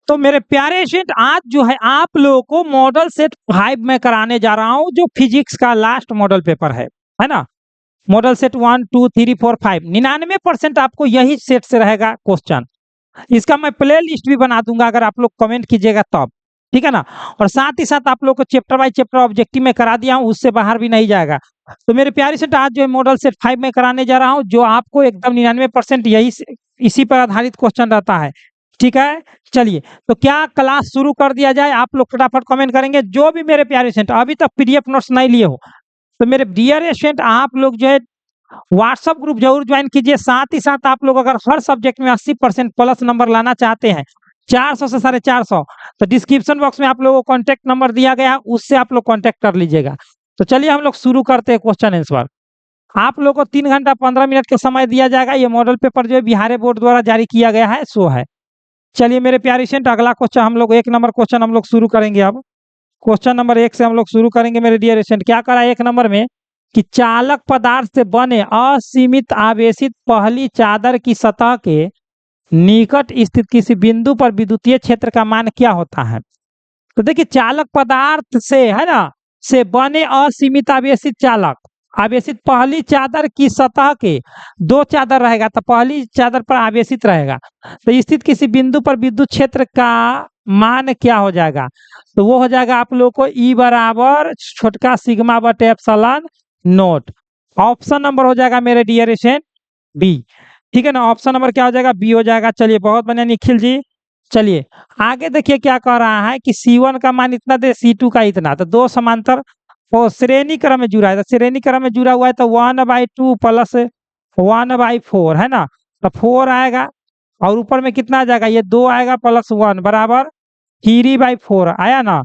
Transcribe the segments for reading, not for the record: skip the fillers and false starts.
तो मेरे प्यारे स्टूडेंट, आज जो है आप लोगों को मॉडल सेट 5 में कराने जा रहा हूँ, जो फिजिक्स का लास्ट मॉडल पेपर है ना। मॉडल सेट 1 2 3 4 5 99% आपको यही सेट से रहेगा क्वेश्चन। इसका मैं प्ले लिस्ट भी बना दूंगा अगर आप लोग कमेंट कीजिएगा तब, ठीक है ना। और साथ ही साथ आप लोग को चैप्टर बाय चैप्टर ऑब्जेक्टिव में करा दिया हूँ, उससे बाहर भी नहीं जाएगा। तो मेरे प्यारे सेट, आज जो है मॉडल सेट 5 में कराने जा रहा हूँ, जो आपको एकदम 99% इसी पर आधारित क्वेश्चन रहता है, ठीक है। चलिए, तो क्या क्लास शुरू कर दिया जाए? आप लोग फटाफट कमेंट करेंगे। जो भी मेरे प्यारे स्टूडेंट अभी तक पीडीएफ नोट्स नहीं लिए हो, तो मेरे डियर स्टूडेंट आप लोग जो है व्हाट्सएप ग्रुप जरूर ज्वाइन कीजिए। साथ ही साथ आप लोग अगर हर सब्जेक्ट में 80% प्लस नंबर लाना चाहते हैं, 400 से 450, तो डिस्क्रिप्शन बॉक्स में आप लोगों को कॉन्टैक्ट नंबर दिया गया, उससे आप लोग कॉन्टैक्ट कर लीजिएगा। तो चलिए हम लोग शुरू करते हैं क्वेश्चन आंसर। आप लोग को 3 घंटा 15 मिनट का समय दिया जाएगा। ये मॉडल पेपर जो है बिहार बोर्ड द्वारा जारी किया गया है, सो है। चलिए मेरे प्यारे स्टूडेंट, अगला क्वेश्चन हम लोग 1 नंबर क्वेश्चन हम लोग शुरू करेंगे। अब क्वेश्चन नंबर 1 से हम लोग शुरू करेंगे मेरे डियर स्टूडेंट। क्या करा 1 नंबर में कि चालक पदार्थ से बने असीमित आवेशित पहली चादर की सतह के निकट स्थित किसी बिंदु पर विद्युतीय क्षेत्र का मान क्या होता है? तो देखिए, चालक पदार्थ से है ना, से बने असीमित आवेशित पहली चादर की सतह के 2 चादर रहेगा, तो पहली चादर पर आवेशित रहेगा, तो स्थित किसी बिंदु पर विद्युत क्षेत्र का मान क्या हो जाएगा? तो वो हो जाएगा आप लोग को E बराबर छोटका सिग्मा बटे एप्सिलॉन नोट। ऑप्शन नंबर हो जाएगा मेरे डियर स्टूडेंट बी, ठीक है ना। ऑप्शन नंबर क्या हो जाएगा? बी हो जाएगा। चलिए, बहुत बढ़िया निखिल जी। चलिए आगे देखिए क्या कह रहा है कि C1 का मान इतना दे, C2 का इतना, तो 2 समांतर वो श्रेणी क्रम में जुड़ा है, तो श्रेणी क्रम में जुड़ा हुआ है, तो 1/2 प्लस 1/4 है ना, तो 4 आएगा। और ऊपर में कितना आ जाएगा? ये 2 आएगा प्लस 1 बराबर 3/4 आया ना,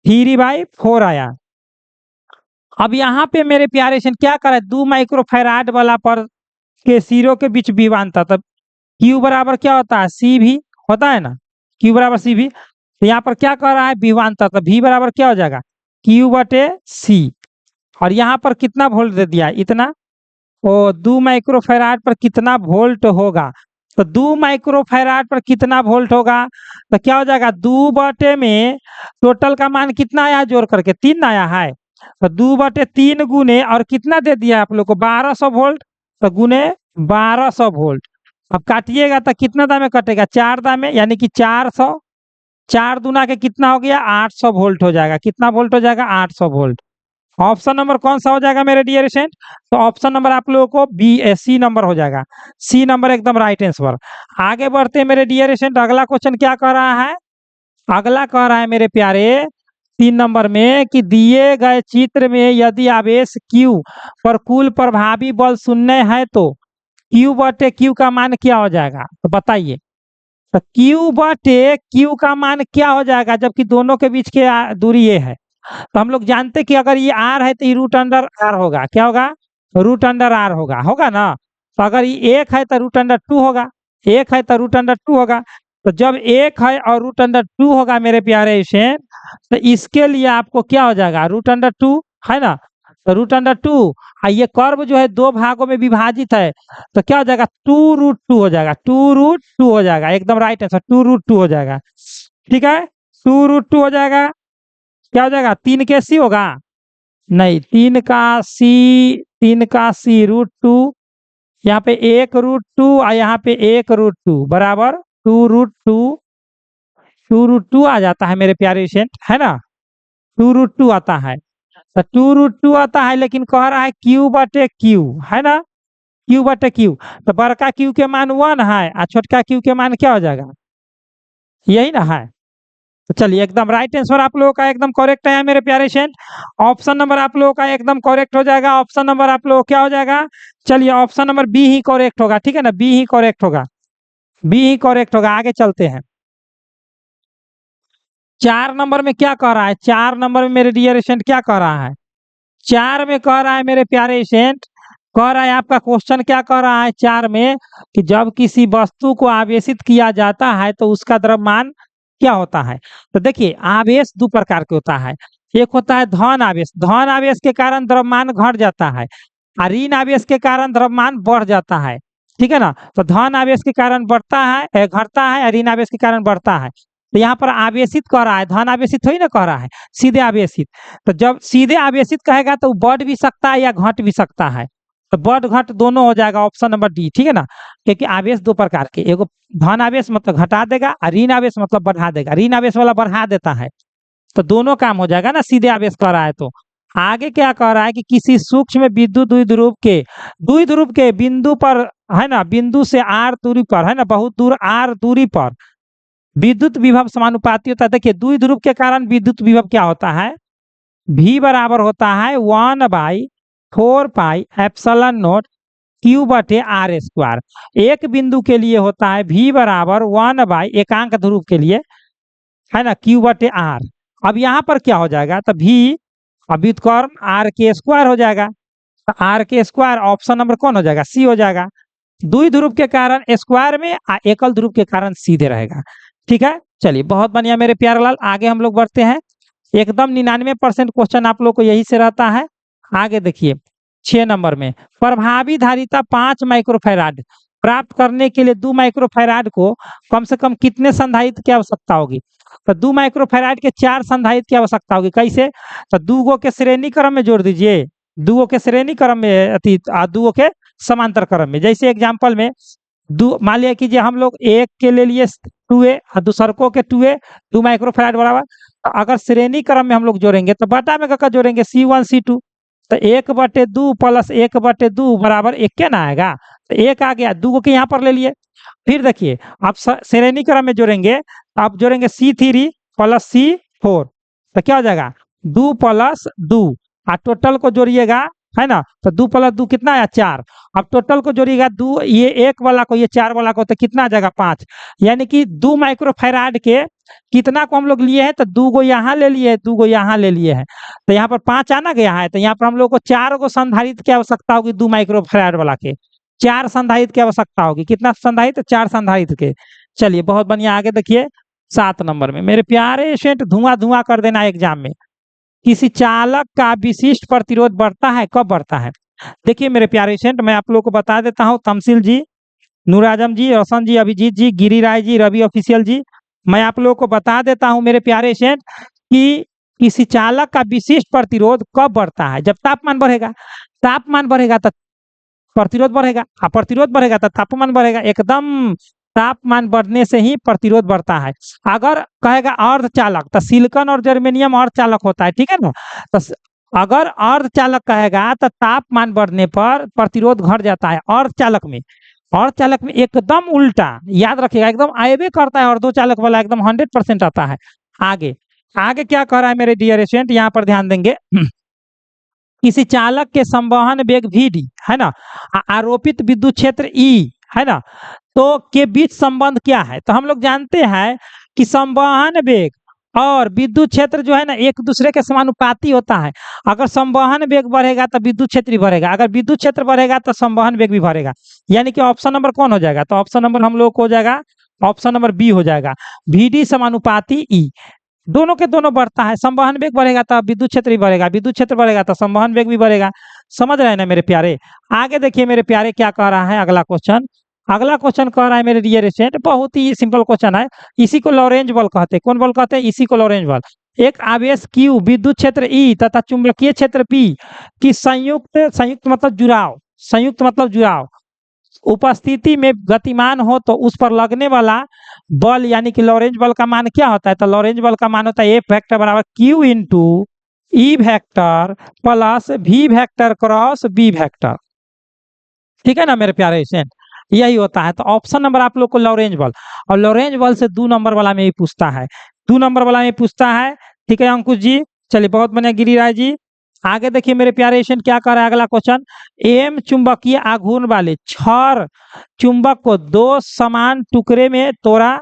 3/4 आया। अब यहाँ पे मेरे प्यारे से क्या करें, 2 माइक्रोफैराड वाला पर के सिरों के बीच विभवांतर, तब Q बराबर क्या होता है? C भी होता है ना, Q बराबर C भी। तो यहाँ पर क्या कर रहा है? विभवांतर, तो V बराबर क्या हो जाएगा? Q बटे C। और यहाँ पर कितना वोल्ट दे दिया? इतना। और 2 माइक्रोफैराड पर कितना वोल्ट होगा? तो 2 माइक्रोफैराड पर कितना वोल्ट होगा? तो क्या हो जाएगा? 2 बटे में टोटल का मान कितना आया जोड़ करके? 3 आया है, तो 2 बटे 3 गुने और कितना दे दिया आप लोग को? 1200 वोल्ट, तो गुने 1200 वोल्ट। अब काटिएगा तो कितना दाम में कटेगा? 4 दाम में, यानी कि 400, 4 दूना के कितना हो गया? 800 वोल्ट हो जाएगा। कितना वोल्ट हो जाएगा? 800 वोल्ट। ऑप्शन नंबर कौन सा हो जाएगा मेरे डियर स्टूडेंट? तो ऑप्शन नंबर आप लोगों को C नंबर हो जाएगा। C नंबर एकदम राइट आंसर। आगे बढ़ते हैं मेरे डियर स्टूडेंट। अगला क्वेश्चन क्या कह रहा है? अगला कह रहा है मेरे प्यारे 3 नंबर में कि दिए गए चित्र में यदि आवेश Q पर कुल प्रभावी बल 0 है, तो Q बटे Q का मान क्या हो जाएगा? तो बताइए। तो Q बटे Q का मान क्या हो जाएगा, जबकि दोनों के बीच के दूरी ये है? तो हम लोग जानते कि अगर ये R है तो ये रूट अंडर R होगा। क्या होगा? रूट अंडर R होगा ना। तो अगर ये 1 है तो रूट अंडर 2 होगा, 1 है तो रूट अंडर 2 होगा। तो जब 1 है और रूट अंडर 2 होगा मेरे प्यारे स्टूडेंट, तो इसके लिए आपको क्या हो जाएगा? रूट अंडर 2 है ना, तो रूट अंडर 2। ये कर्व जो है 2 भागों में विभाजित है, तो क्या हो जाएगा? 2√2 हो जाएगा, 2√2 हो जाएगा। एकदम राइट आंसर, 2√2 हो जाएगा। ठीक है, 2√2 हो जाएगा। क्या हो जाएगा? 3 के C होगा? नहीं, 3 का C √2, यहाँ पे 1√2 और यहाँ पे 1√2 बराबर 2√2, 2√2 आ जाता है मेरे प्यारे स्टूडेंट, है ना। 2√2 आता है, तो 2√2 आता है, लेकिन कह रहा है Q बटे Q, है ना, Q बटे Q। तो बड़का Q के मान 1 है और छोटका Q के मान क्या हो जाएगा? यही ना है। तो चलिए, एकदम राइट आंसर आप लोगों का एकदम करेक्ट है मेरे प्यारे स्टूडेंट। ऑप्शन नंबर आप लोगों का एकदम करेक्ट हो जाएगा। ऑप्शन नंबर आप लोगों क्या हो जाएगा? चलिए, ऑप्शन नंबर बी ही करेक्ट होगा, ठीक है ना, बी ही करेक्ट होगा, बी ही करेक्ट होगा। आगे चलते हैं। 4 नंबर में क्या कह रहा है? 4 नंबर में मेरे डियर स्टूडेंट क्या कह रहा है? 4 में कह रहा है मेरे प्यारे स्टूडेंट, कह रहा है आपका क्वेश्चन क्या कह रहा है 4 में कि जब किसी वस्तु को आवेशित किया जाता है तो उसका द्रव्यमान क्या होता है? तो देखिए, आवेश 2 प्रकार के होता है। एक होता है धन आवेश, धन आवेश के कारण द्रव्यमान घट जाता है, और ऋण आवेश के कारण द्रव्यमान बढ़ जाता है, ठीक है ना। तो धन आवेश के कारण बढ़ता है, घटता है, और ऋण आवेश के कारण बढ़ता है। तो यहाँ पर आवेशित कह रहा है, धन आवेशित थोड़ी ना कह रहा है, सीधे आवेशित। तो जब सीधे आवेशित कहेगा तो बढ़ भी सकता है या घट भी सकता है, तो बढ़ घट दोनों हो जाएगा, ऑप्शन नंबर डी, ठीक है ना। क्योंकि आवेश दो प्रकार के, एगो धन आवेश मतलब घटा देगा और ऋण आवेश मतलब बढ़ा देगा, ऋण आवेश वाला बढ़ा देता है, तो दोनों काम हो जाएगा ना, सीधे आवेश कह रहा है। तो आगे क्या कह रहा है कि किसी सूक्ष्म विद्युत द्विध्रुव के बिंदु पर, है ना, बिंदु से आर दूरी पर, है ना, बहुत दूर आर दूरी पर विद्युत विभव समानुपाती होता है। देखिए द्विध्रुव के कारण विद्युत विभव क्या होता है, V बराबर होता है 1/4πε0 Q/r²। एक बिंदु के लिए होता है V बराबर 1 एकांक ध्रुव के लिए, है ना, Q/r। अब यहाँ पर क्या हो जाएगा, तो V व्युत्क्रम r² हो जाएगा, तो r² ऑप्शन नंबर कौन हो जाएगा, सी हो जाएगा। द्विध्रुव के कारण स्क्वायर में, एकल ध्रुव के कारण सीधे रहेगा, ठीक है। चलिए बहुत बढ़िया मेरे प्यारे लाल, आगे हम लोग बढ़ते हैं। एकदम 99% क्वेश्चन आप लोग को यही से रहता है। आगे देखिए 6 नंबर में, प्रभावी धारिता 5 माइक्रोफैराड प्राप्त करने के लिए 2 माइक्रोफैराड को कम से कम कितने संधारित्र की आवश्यकता होगी। तो 2 माइक्रोफैराड के 4 संधारित्र की आवश्यकता होगी। कैसे, तो 2 गो के श्रेणी क्रम में जोड़ दीजिए, 2 गो के श्रेणी क्रम में, 2 गो के समांतर क्रम में। जैसे एग्जाम्पल में मान लिया कीजिए हम लोग एक के ले लिए 2A और दूसरकों के 2A, 2 माइक्रोफैराड बराबर। तो अगर श्रेणी क्रम में हम लोग जोड़ेंगे तो बटा में का जोड़ेंगे C1 C2, तो 1/2 प्लस 1/2 बराबर 1 क्या ना आएगा, तो 1 आ गया, 2 के यहाँ पर ले लिए। फिर देखिए आप श्रेणी क्रम में जोड़ेंगे, आप जोड़ेंगे C3 प्लस C4, तो क्या हो जाएगा 2 + 2, और टोटल को जोड़िएगा, है ना, तो 2 + 2 कितना आया 4। अब टोटल को जोड़िएगा 2, ये 1 वाला को, ये 4 वाला को, तो कितना आ जाएगा 5। यानी कि 2 माइक्रोफैराड के कितना को हम लोग लिए हैं, तो 2 गो यहाँ ले लिए हैं, 2 गो यहाँ ले लिए हैं, तो यहाँ पर 5 आना गया है। तो यहाँ पर हम लोग को 4 गो संधारित्र की आवश्यकता होगी, 2 माइक्रोफैराड वाला के 4 संधारित्र की आवश्यकता होगी। कितना संधारित्र, 4 संधारित्र के। चलिए बहुत बढ़िया, आगे देखिए 7 नंबर में, मेरे प्यारे स्टूडेंट धुआं कर देना एग्जाम में। किसी चालक का विशिष्ट प्रतिरोध बढ़ता है, कब बढ़ता है। देखिए मेरे प्यारे स्टूडेंट, मैं आप लोगों को बता देता हूँ, तमसील जी, नूर आजम जी, रोशन जी, अभिजीत जी, गिरिराज जी, रवि ऑफिशियल जी, मैं आप लोगों को बता देता हूँ मेरे प्यारे स्टूडेंट कि किसी चालक का विशिष्ट प्रतिरोध कब बढ़ता है, जब तापमान बढ़ेगा। तापमान बढ़ेगा तो प्रतिरोध बढ़ेगा, और प्रतिरोध बढ़ेगा तो तापमान बढ़ेगा। एकदम तापमान बढ़ने से ही प्रतिरोध बढ़ता है। अगर कहेगा अर्धचालक, तो सिलिकॉन और जर्मेनियम अर्धचालक होता है, ठीक है ना। तो अगर अर्धचालक कहेगा तो तापमान बढ़ने पर प्रतिरोध घट जाता है। अर्धचालक में एकदम उल्टा, याद रखिएगा, एकदम आएबे करता है अर्धचालक वाला, एकदम 100% आता है। आगे क्या कह रहा है मेरे डियर स्टूडेंट, यहाँ पर ध्यान देंगे। किसी चालक के संवहन वेग Vd, है ना, आरोपित विद्युत क्षेत्र E, है ना, तो के बीच संबंध क्या है। तो हम लोग जानते हैं कि संवहन वेग और विद्युत क्षेत्र जो है ना एक दूसरे के समानुपाती होता है। अगर संवहन वेग बढ़ेगा तो विद्युत क्षेत्र भी बढ़ेगा, अगर विद्युत क्षेत्र बढ़ेगा तो संवहन वेग भी बढ़ेगा। यानी कि ऑप्शन नंबर कौन हो जाएगा, तो ऑप्शन नंबर हम लोग को हो जाएगा, ऑप्शन नंबर बी हो जाएगा, Vd समानुपाती E। दोनों के दोनों बढ़ता है, संवहन वेग बढ़ेगा तो विद्युत क्षेत्र भी बढ़ेगा, विद्युत क्षेत्र बढ़ेगा तो संवहन वेग भी बढ़ेगा। समझ रहे हैं ना मेरे प्यारे। आगे देखिए मेरे प्यारे क्या कह रहा है अगला क्वेश्चन कह रहा है मेरे डियर स्टूडेंट, बहुत ही सिंपल क्वेश्चन है। इसी को लॉरेंज बल कहते हैं। कौन बल कहते हैं, इसी को लॉरेंज बल। एक आवेश Q, विद्युत क्षेत्र E तथा चुंबकीय क्षेत्र P की संयुक्त मतलब जुड़ाव उपस्थिति में गतिमान हो तो उस पर लगने वाला बल यानी कि लॉरेंज बल का मान क्या होता है। तो लॉरेंज बल का मान होता है F वेक्टर बराबर Q × E vector plus V vector cross B vector, ठीक है ना मेरे प्यारे स्टूडेंट, यही होता है। तो ऑप्शन नंबर आप लोग को लॉरेंज बल, और लॉरेंज बल से 2 नंबर वाला में ही पूछता है, 2 नंबर वाला में पूछता है, ठीक है अंकुश जी। चलिए बहुत बढ़िया गिरिराज जी। आगे देखिए मेरे प्यारे स्टूडेंट क्या कर रहा है अगला क्वेश्चन, एम चुंबकीय आघूर्ण वाले क्षर चुंबक को 2 समान टुकड़े में तोड़ा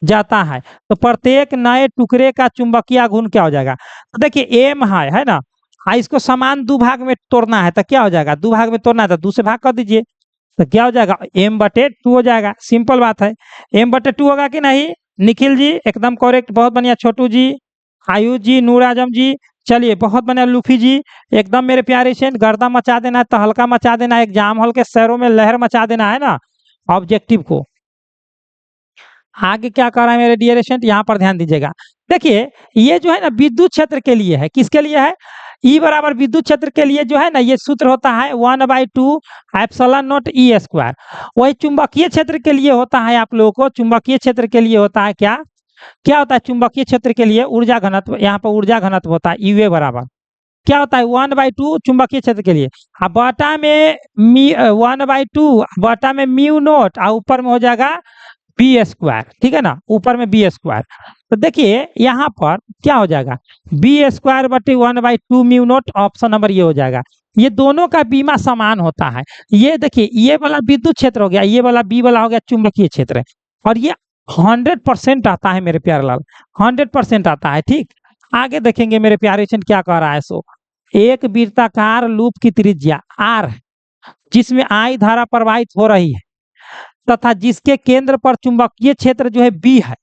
जाता है, तो प्रत्येक नए टुकड़े का चुंबकीय आघूर्ण क्या हो जाएगा। तो देखिए एम है ना, इसको समान 2 भाग में तोड़ना है, तो क्या हो जाएगा, 2 भाग में तोड़ना है तो 2 से भाग कर दीजिए, तो क्या हो जाएगा m/2 हो जाएगा। सिंपल बात है, m/2 होगा कि नहीं निखिल जी, एकदम करेक्ट, बहुत बढ़िया छोटू जी, आयुष जी, नूर आजम जी। चलिए बहुत बढ़िया लूफी जी, एकदम मेरे प्यारे से गर्दा मचा देना है, तहलका मचा देना है, एग्जाम हॉल के शहरों में लहर मचा देना है ना ऑब्जेक्टिव को। आगे क्या कर रहा है मेरे डियर स्टूडेंट, यहाँ पर ध्यान दीजिएगा। देखिए ये जो है ना विद्युत क्षेत्र के लिए है, किसके लिए है, ई बराबर विद्युत क्षेत्र के लिए जो है ना ये सूत्र होता है 1/2 एप्सिलॉन नॉट ई स्क्वायर। वही चुंबकीय क्षेत्र के लिए होता है, आप लोगों को चुंबकीय क्षेत्र के लिए होता है क्या, क्या होता है चुंबकीय क्षेत्र के लिए ऊर्जा घनत्व, यहाँ पर ऊर्जा घनत्व होता है यूए बराबर क्या होता है 1/2 चुंबकीय क्षेत्र के लिए। अब बटा में 1/2 बटा में म्यू नोट और ऊपर में हो जाएगा बी स्क्वायर, ठीक है ना, ऊपर में बी स्क्वायर। तो देखिए यहाँ पर क्या हो जाएगा बी स्क्वायर बटे 1/2 म्यू नोट, ऑप्शन नंबर ये हो जाएगा। ये दोनों का बीमा समान होता है। ये देखिए ये वाला विद्युत क्षेत्र हो गया, ये वाला बी वाला हो गया चुंबकीय क्षेत्र, और ये 100% आता है मेरे प्यारे लाल, 100% आता है। ठीक, आगे देखेंगे मेरे प्यारे चंद क्या कह रहा है। सो एक वृत्ताकार लूप की त्रिज्या आर है जिसमें आई धारा प्रवाहित हो रही है तथा जिसके केंद्र पर चुंबकीय क्षेत्र जो है बी है,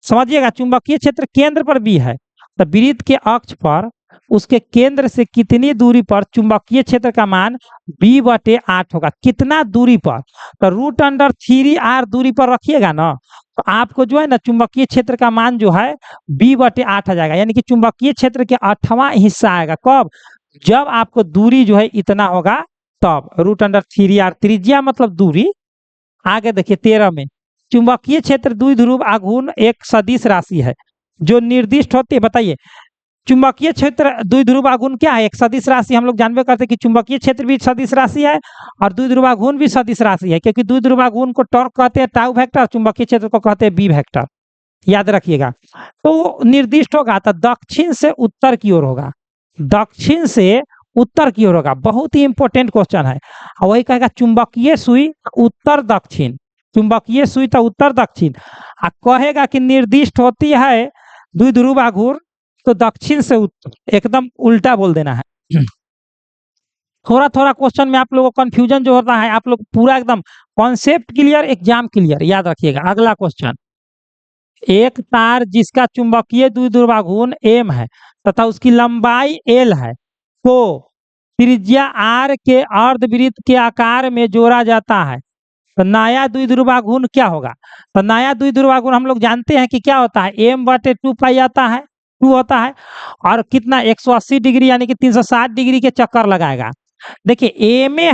समझिएगा चुंबकीय क्षेत्र केंद्र पर बी है, तो वृत्त के अक्ष पर उसके केंद्र से कितनी दूरी पर चुंबकीय क्षेत्र का मान b/8 होगा, कितना दूरी पर, तो √3r दूरी पर रखिएगा ना, तो आपको जो है ना चुंबकीय क्षेत्र का मान जो है b/8 आ जाएगा, यानी कि चुंबकीय क्षेत्र के 8वां हिस्सा आएगा कब, जब आपको दूरी जो है इतना होगा तब, √3r त्रिज्या मतलब दूरी। आगे देखिए 13 में चुंबकीय क्षेत्र द्विध्रुव आघूर्ण एक सदिश राशि है जो निर्दिष्ट होती है। बताइए चुंबकीय क्षेत्र द्विध्रुव आघूर्ण क्या है, एक सदिश राशि। हम लोग जानबे करते हैं कि चुंबकीय क्षेत्र भी सदिश राशि है और द्विध्रुव आघूर्ण भी सदिश राशि है, क्योंकि द्विध्रुव आघूर्ण को टॉर्क कहते हैं टाउ वेक्टर, चुंबकीय क्षेत्र को कहते हैं बी वेक्टर, याद रखिएगा। तो निर्दिष्ट होगा तो दक्षिण से उत्तर की ओर होगा, दक्षिण से उत्तर की ओर होगा, बहुत ही इंपॉर्टेंट क्वेश्चन है। और वही कहेगा चुंबकीय सुई उत्तर दक्षिण, चुंबकीय सुई तो उत्तर दक्षिण, और कहेगा कि निर्दिष्ट होती है द्विध्रुव आघूर्ण तो दक्षिण से उत्तर, एकदम उल्टा बोल देना है। थोड़ा थोड़ा क्वेश्चन में आप लोगों को कंफ्यूजन जो होता है, आप लोग पूरा एकदम कॉन्सेप्ट क्लियर, एग्जाम क्लियर, याद रखिएगा। अगला क्वेश्चन, एक तार जिसका चुंबकीय द्विध्रुव आघूर्ण m है तथा उसकी लंबाई l है को त्रिज्या r के अर्धवृत्त के आकार में जोड़ा जाता है, तो नया द्विध्रुव आघूर्ण क्या होगा। तो नया द्विध्रुव आघूर्ण हम लोग जानते हैं कि क्या होता है m/2 आता है, 2 होता है, और कितना 180 डिग्री यानी कि 360 डिग्री के चक्कर लगाएगा। देखिए ए में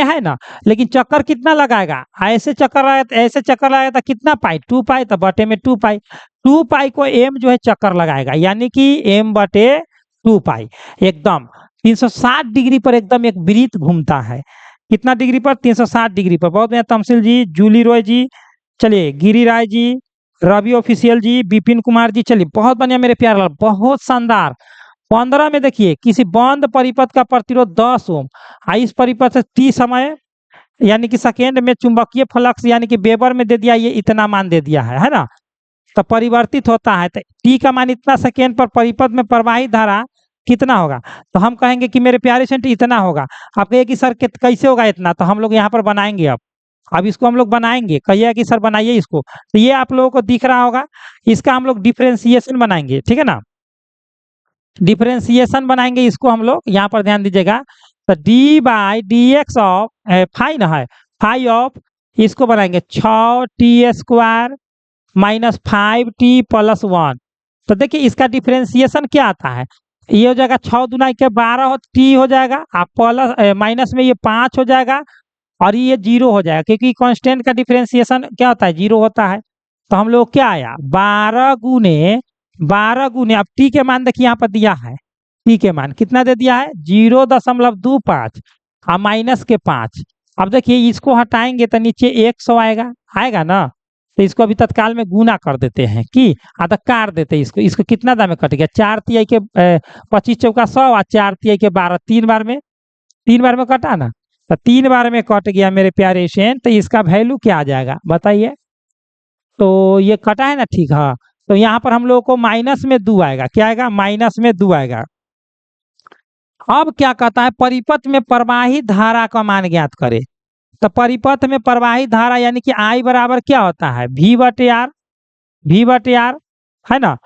है ना, लेकिन चक्कर कितना लगाएगा, ऐसे चक्कर लगाया, ऐसे चक्कर लगाया तो कितना पाई 2 पाई, तो बटे में 2 पाई, 2 पाई को एम जो है चक्कर लगाएगा, यानी कि m/2 पाई एकदम 360 डिग्री पर एकदम एक वृत्त घूमता है। कितना डिग्री पर, 360 डिग्री पर। बहुत बढ़िया तमसिल जी, जूली रॉय जी, चलिए गिरिराज जी, रवि ऑफिशियल जी, विपिन कुमार जी, चलिए बहुत बढ़िया मेरे प्यारे लाल, बहुत शानदार। 15 में देखिए किसी बंद परिपथ का प्रतिरोध 10 ओम, इस परिपथ से t समय यानी कि सेकेंड में चुंबकीय फ्लक्स यानी कि वेबर में दे दिया, ये इतना मान दे दिया है ना, तो परिवर्तित होता है, तो t का मान इतना सेकेंड पर परिपथ में प्रवाहित धारा कितना होगा, तो हम कहेंगे कि मेरे प्यारे सेंट इतना होगा। आप कहिए कि सर कैसे होगा इतना, तो हम लोग यहाँ पर बनाएंगे। अब इसको हम लोग बनाएंगे, कहिए कि सर बनाइए इसको, तो ये आप लोगों को दिख रहा होगा, इसका हम लोग डिफरेंशिएशन बनाएंगे, ठीक है ना, डिफरेंशिएशन बनाएंगे इसको हम लोग। यहाँ पर ध्यान दीजिएगा, तो d/dx ऑफ फाई ना है, फाई ऑफ इसको बनाएंगे 6t² - 5t + 1। तो देखिए इसका डिफरेंशिएशन क्या आता है, ये हो जाएगा 6 दूना के 12 t हो जाएगा, आप प्लस माइनस में ये 5 हो जाएगा और ये 0 हो जाएगा, क्योंकि कांस्टेंट का डिफरेंशिएशन क्या होता है 0 होता है। तो हम लोग क्या आया 12 गुने, अब t के मान देखिए यहाँ पर दिया है, t के मान कितना दे दिया है 0.25 और माइनस के 5। अब देखिए इसको हटाएंगे तो नीचे 100 आएगा ना, तो इसको अभी तत्काल में गुना कर देते हैं कि आधा काट देते हैं इसको, इसको कितना दाम में कट गया 4 तिहाई के 25 चौका 100 और 4 तिहाई के 12, 3 बार में कटा ना, तो 3 बार में कट गया मेरे प्यारे सेन, तो इसका वैल्यू क्या आ जाएगा बताइए। तो ये कटा है ना, ठीक है, तो यहाँ पर हम लोगों को माइनस में 2 आएगा, क्या आएगा माइनस में 2 आएगा। अब क्या कहता है परिपथ में प्रवाहित धारा का मान ज्ञात करे, तो परिपथ में प्रवाहित धारा यानी कि I बराबर क्या होता है V/R है ना।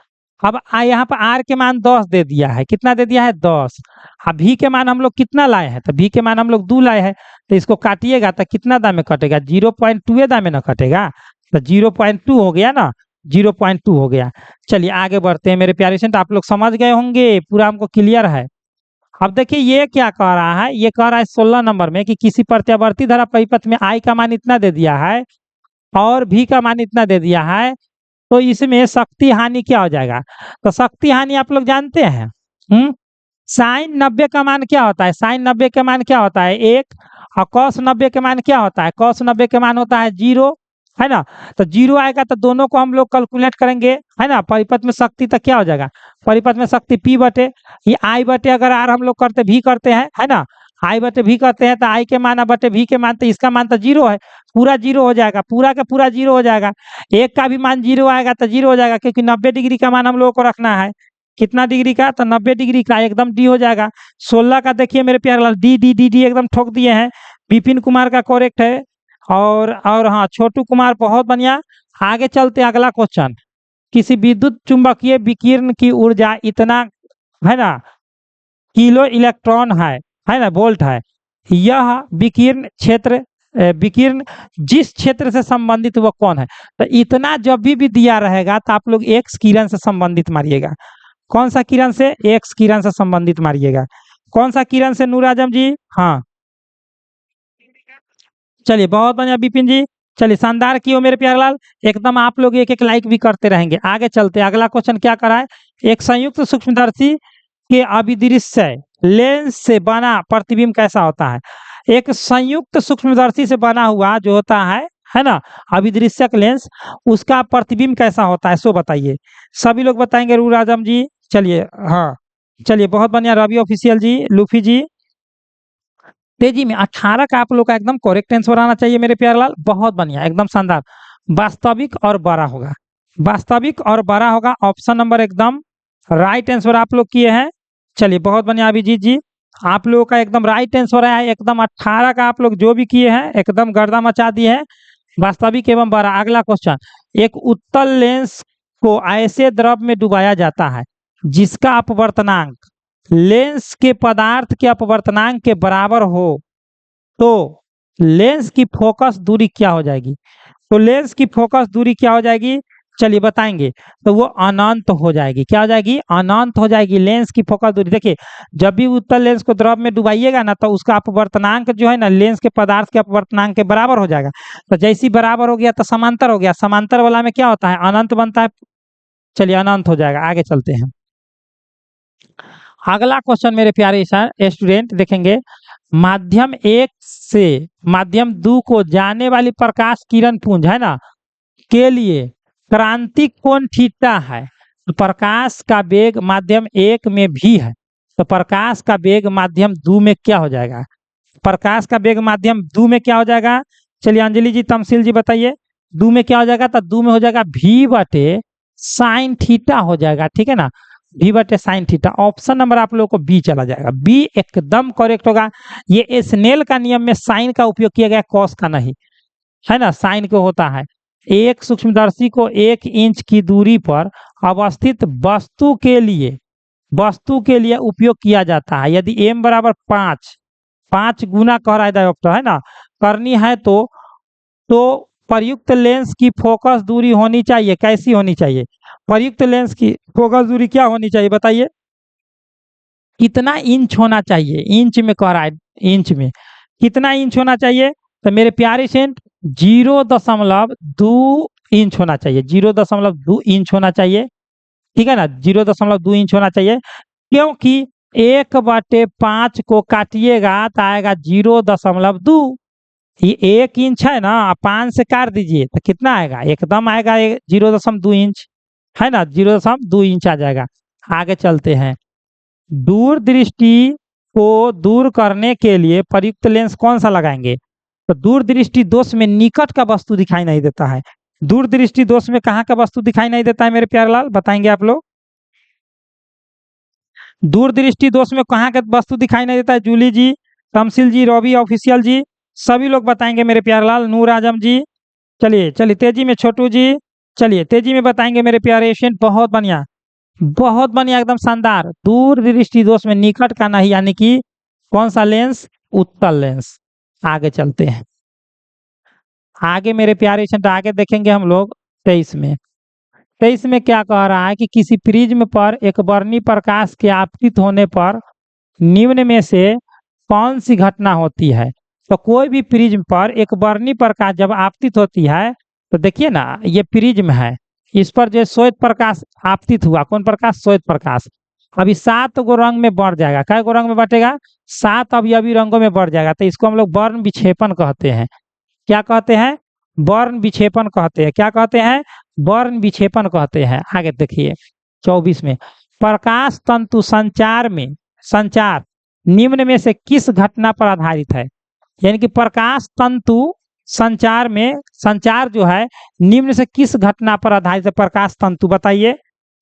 अब यहाँ पर R के मान 10 दे दिया है, कितना दे दिया है 10, अब V के मान हम लोग कितना लाए हैं, तो V के मान हम लोग 2 लाए हैं, तो इसको काटिएगा तो कितना दाम में कटेगा 0.2 दाम में ना कटेगा, तो 0.2 हो गया ना, 0.2 हो गया। चलिए आगे बढ़ते हैं मेरे प्यारे स्टूडेंट, आप लोग समझ गए होंगे, पूरा हमको क्लियर है। अब देखिए ये क्या कह रहा है, ये कह रहा है 16 नंबर में कि किसी प्रत्यावर्ती धारा परिपथ में आई का मान इतना दे दिया है और भी का मान इतना दे दिया है, तो इसमें शक्ति हानि क्या हो जाएगा। तो शक्ति हानि आप लोग जानते हैं, साइन 90 का मान क्या होता है, साइन 90 का मान क्या होता है 1, और कॉस 90 का मान क्या होता है, कॉस 90 का मान होता है 0, है ना। तो 0 आएगा तो दोनों को हम लोग कैलकुलेट करेंगे, है ना। परिपथ में शक्ति तो क्या हो जाएगा, परिपथ में शक्ति P बटे ये आई बटे, अगर आर हम लोग करते भी करते हैं, है ना, आई बटे भी करते हैं तो आई के मान बटे भी के मान, तो इसका मान तो 0 है, पूरा 0 हो जाएगा, पूरा का पूरा 0 हो जाएगा। एक का भी मान 0 आएगा तो 0 हो जाएगा, क्योंकि 90 डिग्री का मान हम लोगों को रखना है। कितना डिग्री का, तो 90 डिग्री का, एकदम डी हो जाएगा। 16 का देखिए मेरे प्यारे लाल, डी डी डी डी एकदम ठोक दिए हैं। विपिन कुमार का करेक्ट है, और हाँ छोटू कुमार बहुत बढ़िया। आगे चलते हैं, अगला क्वेश्चन, किसी विद्युत चुंबकीय विकिरण की ऊर्जा इतना, है ना, किलो इलेक्ट्रॉन है ना, वोल्ट है। यह विकिरण क्षेत्र, विकिरण जिस क्षेत्र से संबंधित वह कौन है। तो इतना जब भी दिया रहेगा तो आप लोग एक्स किरण से संबंधित मारिएगा। कौन सा किरण से, एक्स किरण से संबंधित मारिएगा। कौन सा किरण से नूर आजम जी, हाँ चलिए बहुत बढ़िया विपिन जी, चलिए शानदार किए हो मेरे प्यारे लाल, एकदम आप लोग एक एक लाइक भी करते रहेंगे। आगे चलते हैं, अगला क्वेश्चन क्या करा है, एक संयुक्त सूक्ष्मदर्शी के अभिदृश्य लेंस से बना प्रतिबिंब कैसा होता है। एक संयुक्त सूक्ष्मदर्शी से बना हुआ जो होता है ना, अभिदृश्यक लेंस, उसका प्रतिबिंब कैसा होता है, सो बताइए। सभी लोग बताएंगे, रूर आजम जी, चलिए हाँ चलिए बहुत बढ़िया, रवि ऑफिशियल जी, लूफी जी, तेजी में 18 का आप लोग का एकदम करेक्ट आंसर आना चाहिए मेरे प्यारे लाल, बहुत बढ़िया एकदम शानदार। वास्तविक और बड़ा होगा, वास्तविक और बड़ा होगा, ऑप्शन नंबर एकदम राइट आंसर आप लोग किए हैं। चलिए बहुत बढ़िया अभिजीत जी, आप लोगों का एकदम राइट आंसर है, एकदम 18 का आप लोग जो भी किए हैं एकदम गर्दा मचा दिए हैं, वास्तविक एवं बड़ा। अगला क्वेश्चन, एक उत्तल लेंस को ऐसे द्रव में डुबाया जाता है जिसका अपवर्तनांक लेंस के पदार्थ के अपवर्तनांक के बराबर हो, तो लेंस की फोकस दूरी क्या हो जाएगी। तो लेंस की फोकस दूरी क्या हो जाएगी, चलिए बताएंगे, तो वो अनंत हो जाएगी। क्या हो जाएगी, अनंत हो जाएगी लेंस की फोकस दूरी। देखिए जब भी उत्तल लेंस को द्रव में डुबाइएगा ना, तो उसका अपवर्तनांक जो है ना, लेंस के पदार्थ के अपवर्तनांक के बराबर हो जाएगा। तो जैसी बराबर हो गया तो समांतर हो गया, समांतर वाला में क्या होता है, अनंत बनता है। चलिए अनंत हो जाएगा। आगे चलते हैं, अगला क्वेश्चन मेरे प्यारे स्टूडेंट देखेंगे, माध्यम 1 से माध्यम 2 को जाने वाली प्रकाश किरण पुंज, है ना, के लिए क्रांति कोण थीटा है। तो प्रकाश का वेग माध्यम 1 में भी है, तो प्रकाश का वेग माध्यम 2 में क्या हो जाएगा, प्रकाश का वेग माध्यम 2 में क्या हो जाएगा। चलिए अंजलि जी, तमसील जी बताइए, 2 में क्या हो जाएगा, तो 2 में हो जाएगा भी बटे साइन थीटा हो जाएगा, ठीक है ना, भी बटे साइन थीटा। ऑप्शन नंबर आप लोगों को बी चला जाएगा, बी एकदम करेक्ट होगा। ये स्नेल का नियम में साइन का उपयोग किया गया, कॉस का नहीं, है ना, साइन को होता है। एक सूक्ष्मदर्शी को 1 इंच की दूरी पर अवस्थित वस्तु के लिए उपयोग किया जाता है। यदि m बराबर 5 गुना कह रहा है डायोप्टर, है ना, करनी है तो प्रयुक्त लेंस की फोकस दूरी होनी चाहिए, कैसी होनी चाहिए, प्रयुक्त लेंस की फोकस दूरी क्या होनी चाहिए बताइए, कितना इंच होना चाहिए, इंच में कह रहा है, इंच में कितना इंच होना चाहिए। तो मेरे प्यारे सेंट 0.2 इंच होना चाहिए, 0.2 इंच होना चाहिए, ठीक है ना, 0.2 इंच होना चाहिए। क्योंकि 1/5 को काटिएगा तो आएगा 0.2, ये 1 इंच है ना, 5 से काट दीजिए तो कितना आएगा, एकदम आएगा 0.2 इंच, है ना, 0.2 इंच आ जाएगा। आगे चलते हैं, दूरदृष्टि को दूर करने के लिए प्रयुक्त लेंस कौन सा लगाएंगे। तो दूरदृष्टि दोष में निकट का वस्तु दिखाई नहीं देता है, दूरदृष्टि दोष में कहाँ का वस्तु दिखाई नहीं देता है मेरे प्यारे लाल, बताएंगे आप लोग, दूरदृष्टि दोष में कहाँ का वस्तु दिखाई नहीं देता है, जूली जी, तमसील जी, रवि ऑफिशियल जी, सभी लोग बताएंगे मेरे प्यारे लाल, नूर आजम जी, चलिए चलिए तेजी में छोटू जी, चलिए तेजी में बताएंगे मेरे प्यारे एशियन, बहुत बढ़िया बहुत बढ़िया एकदम शानदार। दूर दृष्टि दोष में निकट का नहीं, यानी कि कौन सा लेंस, उत्तल लेंस। आगे चलते हैं, आगे मेरे प्यारे स्टूडेंट आगे देखेंगे हम लोग 23 में। 23 में क्या कह रहा है कि किसी प्रिज्म पर एक वर्णी प्रकाश के आपतित होने पर निम्न में से कौन सी घटना होती है। तो कोई भी प्रिज्म पर एक वर्णी प्रकाश जब आपतित होती है तो देखिए ना, ये प्रिज्म है, इस पर जो श्वेत प्रकाश आपतित हुआ, कौन प्रकाश, श्वेत प्रकाश। अभी 7 गो रंग में बढ़ जाएगा, कै गो रंग में बटेगा, 7 अवयवी रंगों में बढ़ जाएगा। तो इसको हम लोग वर्ण विक्षेपण कहते हैं। क्या कहते हैं, वर्ण विक्षेपण कहते हैं। क्या कहते हैं, वर्ण विक्षेपण कहते हैं। आगे देखिए 24 में, प्रकाश तंतु संचार निम्न में से किस घटना पर आधारित है। यानी कि प्रकाश तंतु संचार जो है निम्न से किस घटना पर आधारित है। प्रकाश तंतु बताइए,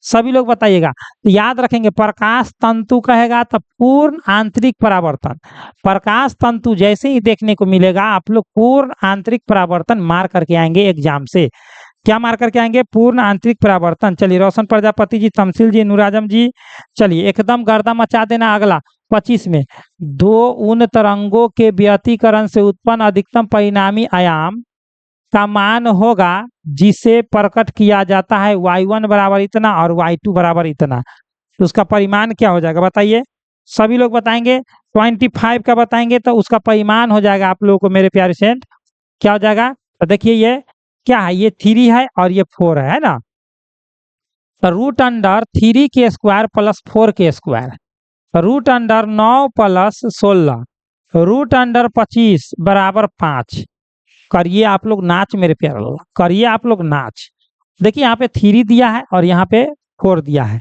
सभी लोग बताइएगा। तो याद रखेंगे, प्रकाश तंतु कहेगा तो पूर्ण आंतरिक परावर्तन। प्रकाश तंतु जैसे ही देखने को मिलेगा आप लोग पूर्ण आंतरिक परावर्तन मार करके आएंगे एग्जाम से। क्या मार करके आएंगे, पूर्ण आंतरिक परावर्तन। चलिए रोशन प्रजापति जी, तमसील जी, नूर आजम जी, चलिए एकदम गर्दा मचा देना। अगला 25 में, दो उन तरंगों के व्यतिकरण से उत्पन्न अधिकतम परिणामी आयाम का मान होगा जिसे प्रकट किया जाता है y1 बराबर इतना और y2 बराबर इतना। तो उसका परिमाण क्या हो जाएगा बताइए, सभी लोग बताएंगे। 25 का बताएंगे तो उसका परिमाण हो जाएगा आप लोगों को मेरे प्यारे फ्रेंड, क्या हो जाएगा। तो देखिए ये क्या है, ये 3 है और ये 4 है ना। तो रूट अंडर 3 के स्क्वायर प्लस 4 के square, root under 9 plus 16, root under 25 बराबर 5। करिए आप लोग नाच मेरे प्यारे लोग, करिए आप लोग नाच। देखिए यहाँ पे 3 दिया है और यहाँ पे 4 दिया है,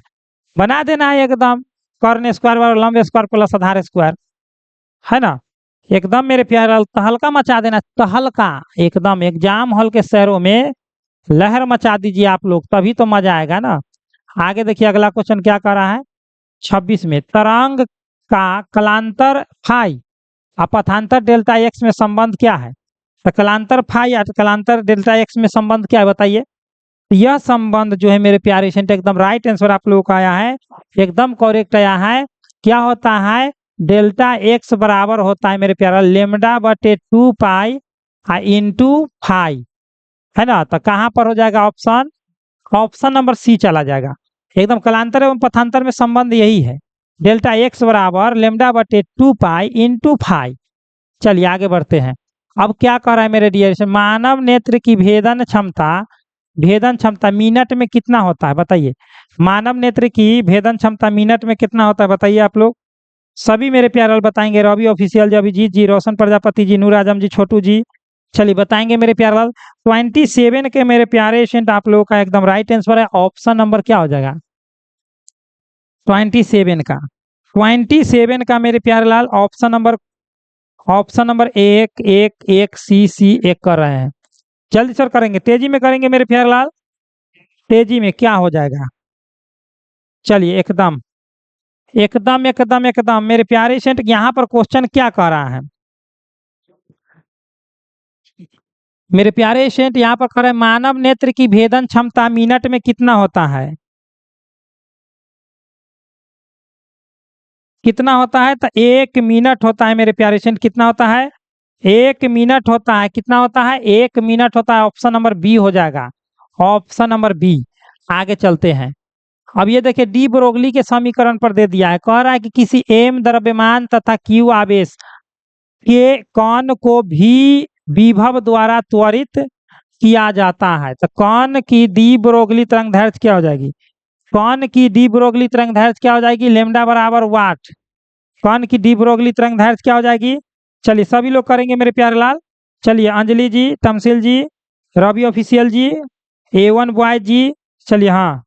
बना देना है एकदम कर्ण स्क्वायर बराबर लंब स्क्वायर प्लस आधार स्क्वायर, है ना। एकदम मेरे प्यारे तहलका मचा देना, तहलका एकदम एग्जाम हॉल के शहरों में लहर मचा दीजिए आप लोग, तभी तो मजा आएगा ना। आगे देखिए अगला क्वेश्चन क्या कर रहा है 26 में, तरंग का कलांतर फाई और पथांतर डेल्टा एक्स में संबंध क्या है। तो कलांतर फाई और कलांतर डेल्टा एक्स में संबंध क्या है बताइए। यह संबंध जो है मेरे प्यारे स्टूडेंट एकदम राइट आंसर आप लोगों का आया है, एकदम करेक्ट आया है। क्या होता है, डेल्टा एक्स बराबर होता है मेरे प्यारा लेमडा बटे 2 पाई इंटू फाई, है ना। तो कहाँ पर हो जाएगा ऑप्शन, ऑप्शन नंबर सी चला जाएगा। एकदम कलांतर एवं पथांतर में संबंध यही है, डेल्टा एक्स बराबर लेमडा बटे 2 पाई इंटू फाई। चलिए आगे बढ़ते हैं। अब क्या कह रहा है मेरे डियर, मानव नेत्र की भेदन क्षमता मिनट में कितना होता है बताइए। मानव नेत्र की भेदन क्षमता मिनट में कितना होता है बताइए आप लोग, सभी मेरे प्यारे बताएंगे। रवि ऑफिशियल जी, अभिजीत जी, रोशन प्रजापति जी, नूर आजम जी, छोटू जी, चलिए बताएंगे मेरे प्यारे लाल। 27 के मेरे प्यारे स्टूडेंट आप लोगों का एकदम राइट आंसर है। ऑप्शन नंबर क्या हो जाएगा 27 का, 27 का मेरे प्यारे लाल ऑप्शन नंबर 1 सी 1 कर रहे हैं। जल्दी सर करेंगे, तेजी में करेंगे मेरे प्यारे लाल, तेजी में क्या हो जाएगा। चलिए एकदम एकदम एकदम एकदम मेरे प्यारे स्टूडेंट, यहाँ पर क्वेश्चन क्या कह रहा है मेरे प्यारे स्टूडेंट, यहाँ पर कह रहे हैं मानव नेत्र की भेदन क्षमता मिनट में कितना होता है, कितना होता है। तो 1 मिनट होता है मेरे प्यारे स्टूडेंट, कितना होता है 1 मिनट होता है। कितना होता है 1 मिनट होता है। ऑप्शन नंबर बी हो जाएगा, ऑप्शन नंबर बी। आगे चलते हैं। अब ये देखिए डी ब्रोगली के समीकरण पर दे दिया है, कह रहा है कि किसी एम द्रव्यमान तथा क्यू आवेश के कण को भी विभव द्वारा त्वरित किया जाता है। तो कण की डी ब्रोगली तरंग दैर्घ्य क्या हो जाएगी, कण की डी ब्रोगली तरंग दैर्घ्य क्या हो जाएगी, लेमडा बराबर वाट। कण की डी ब्रोगली तरंग दैर्घ्य क्या हो जाएगी। चलिए सभी लोग करेंगे मेरे प्यारे लाल। चलिए अंजलि जी, तमसील जी, रवि ऑफिशियल जी, A1 बॉय जी, चलिए हाँ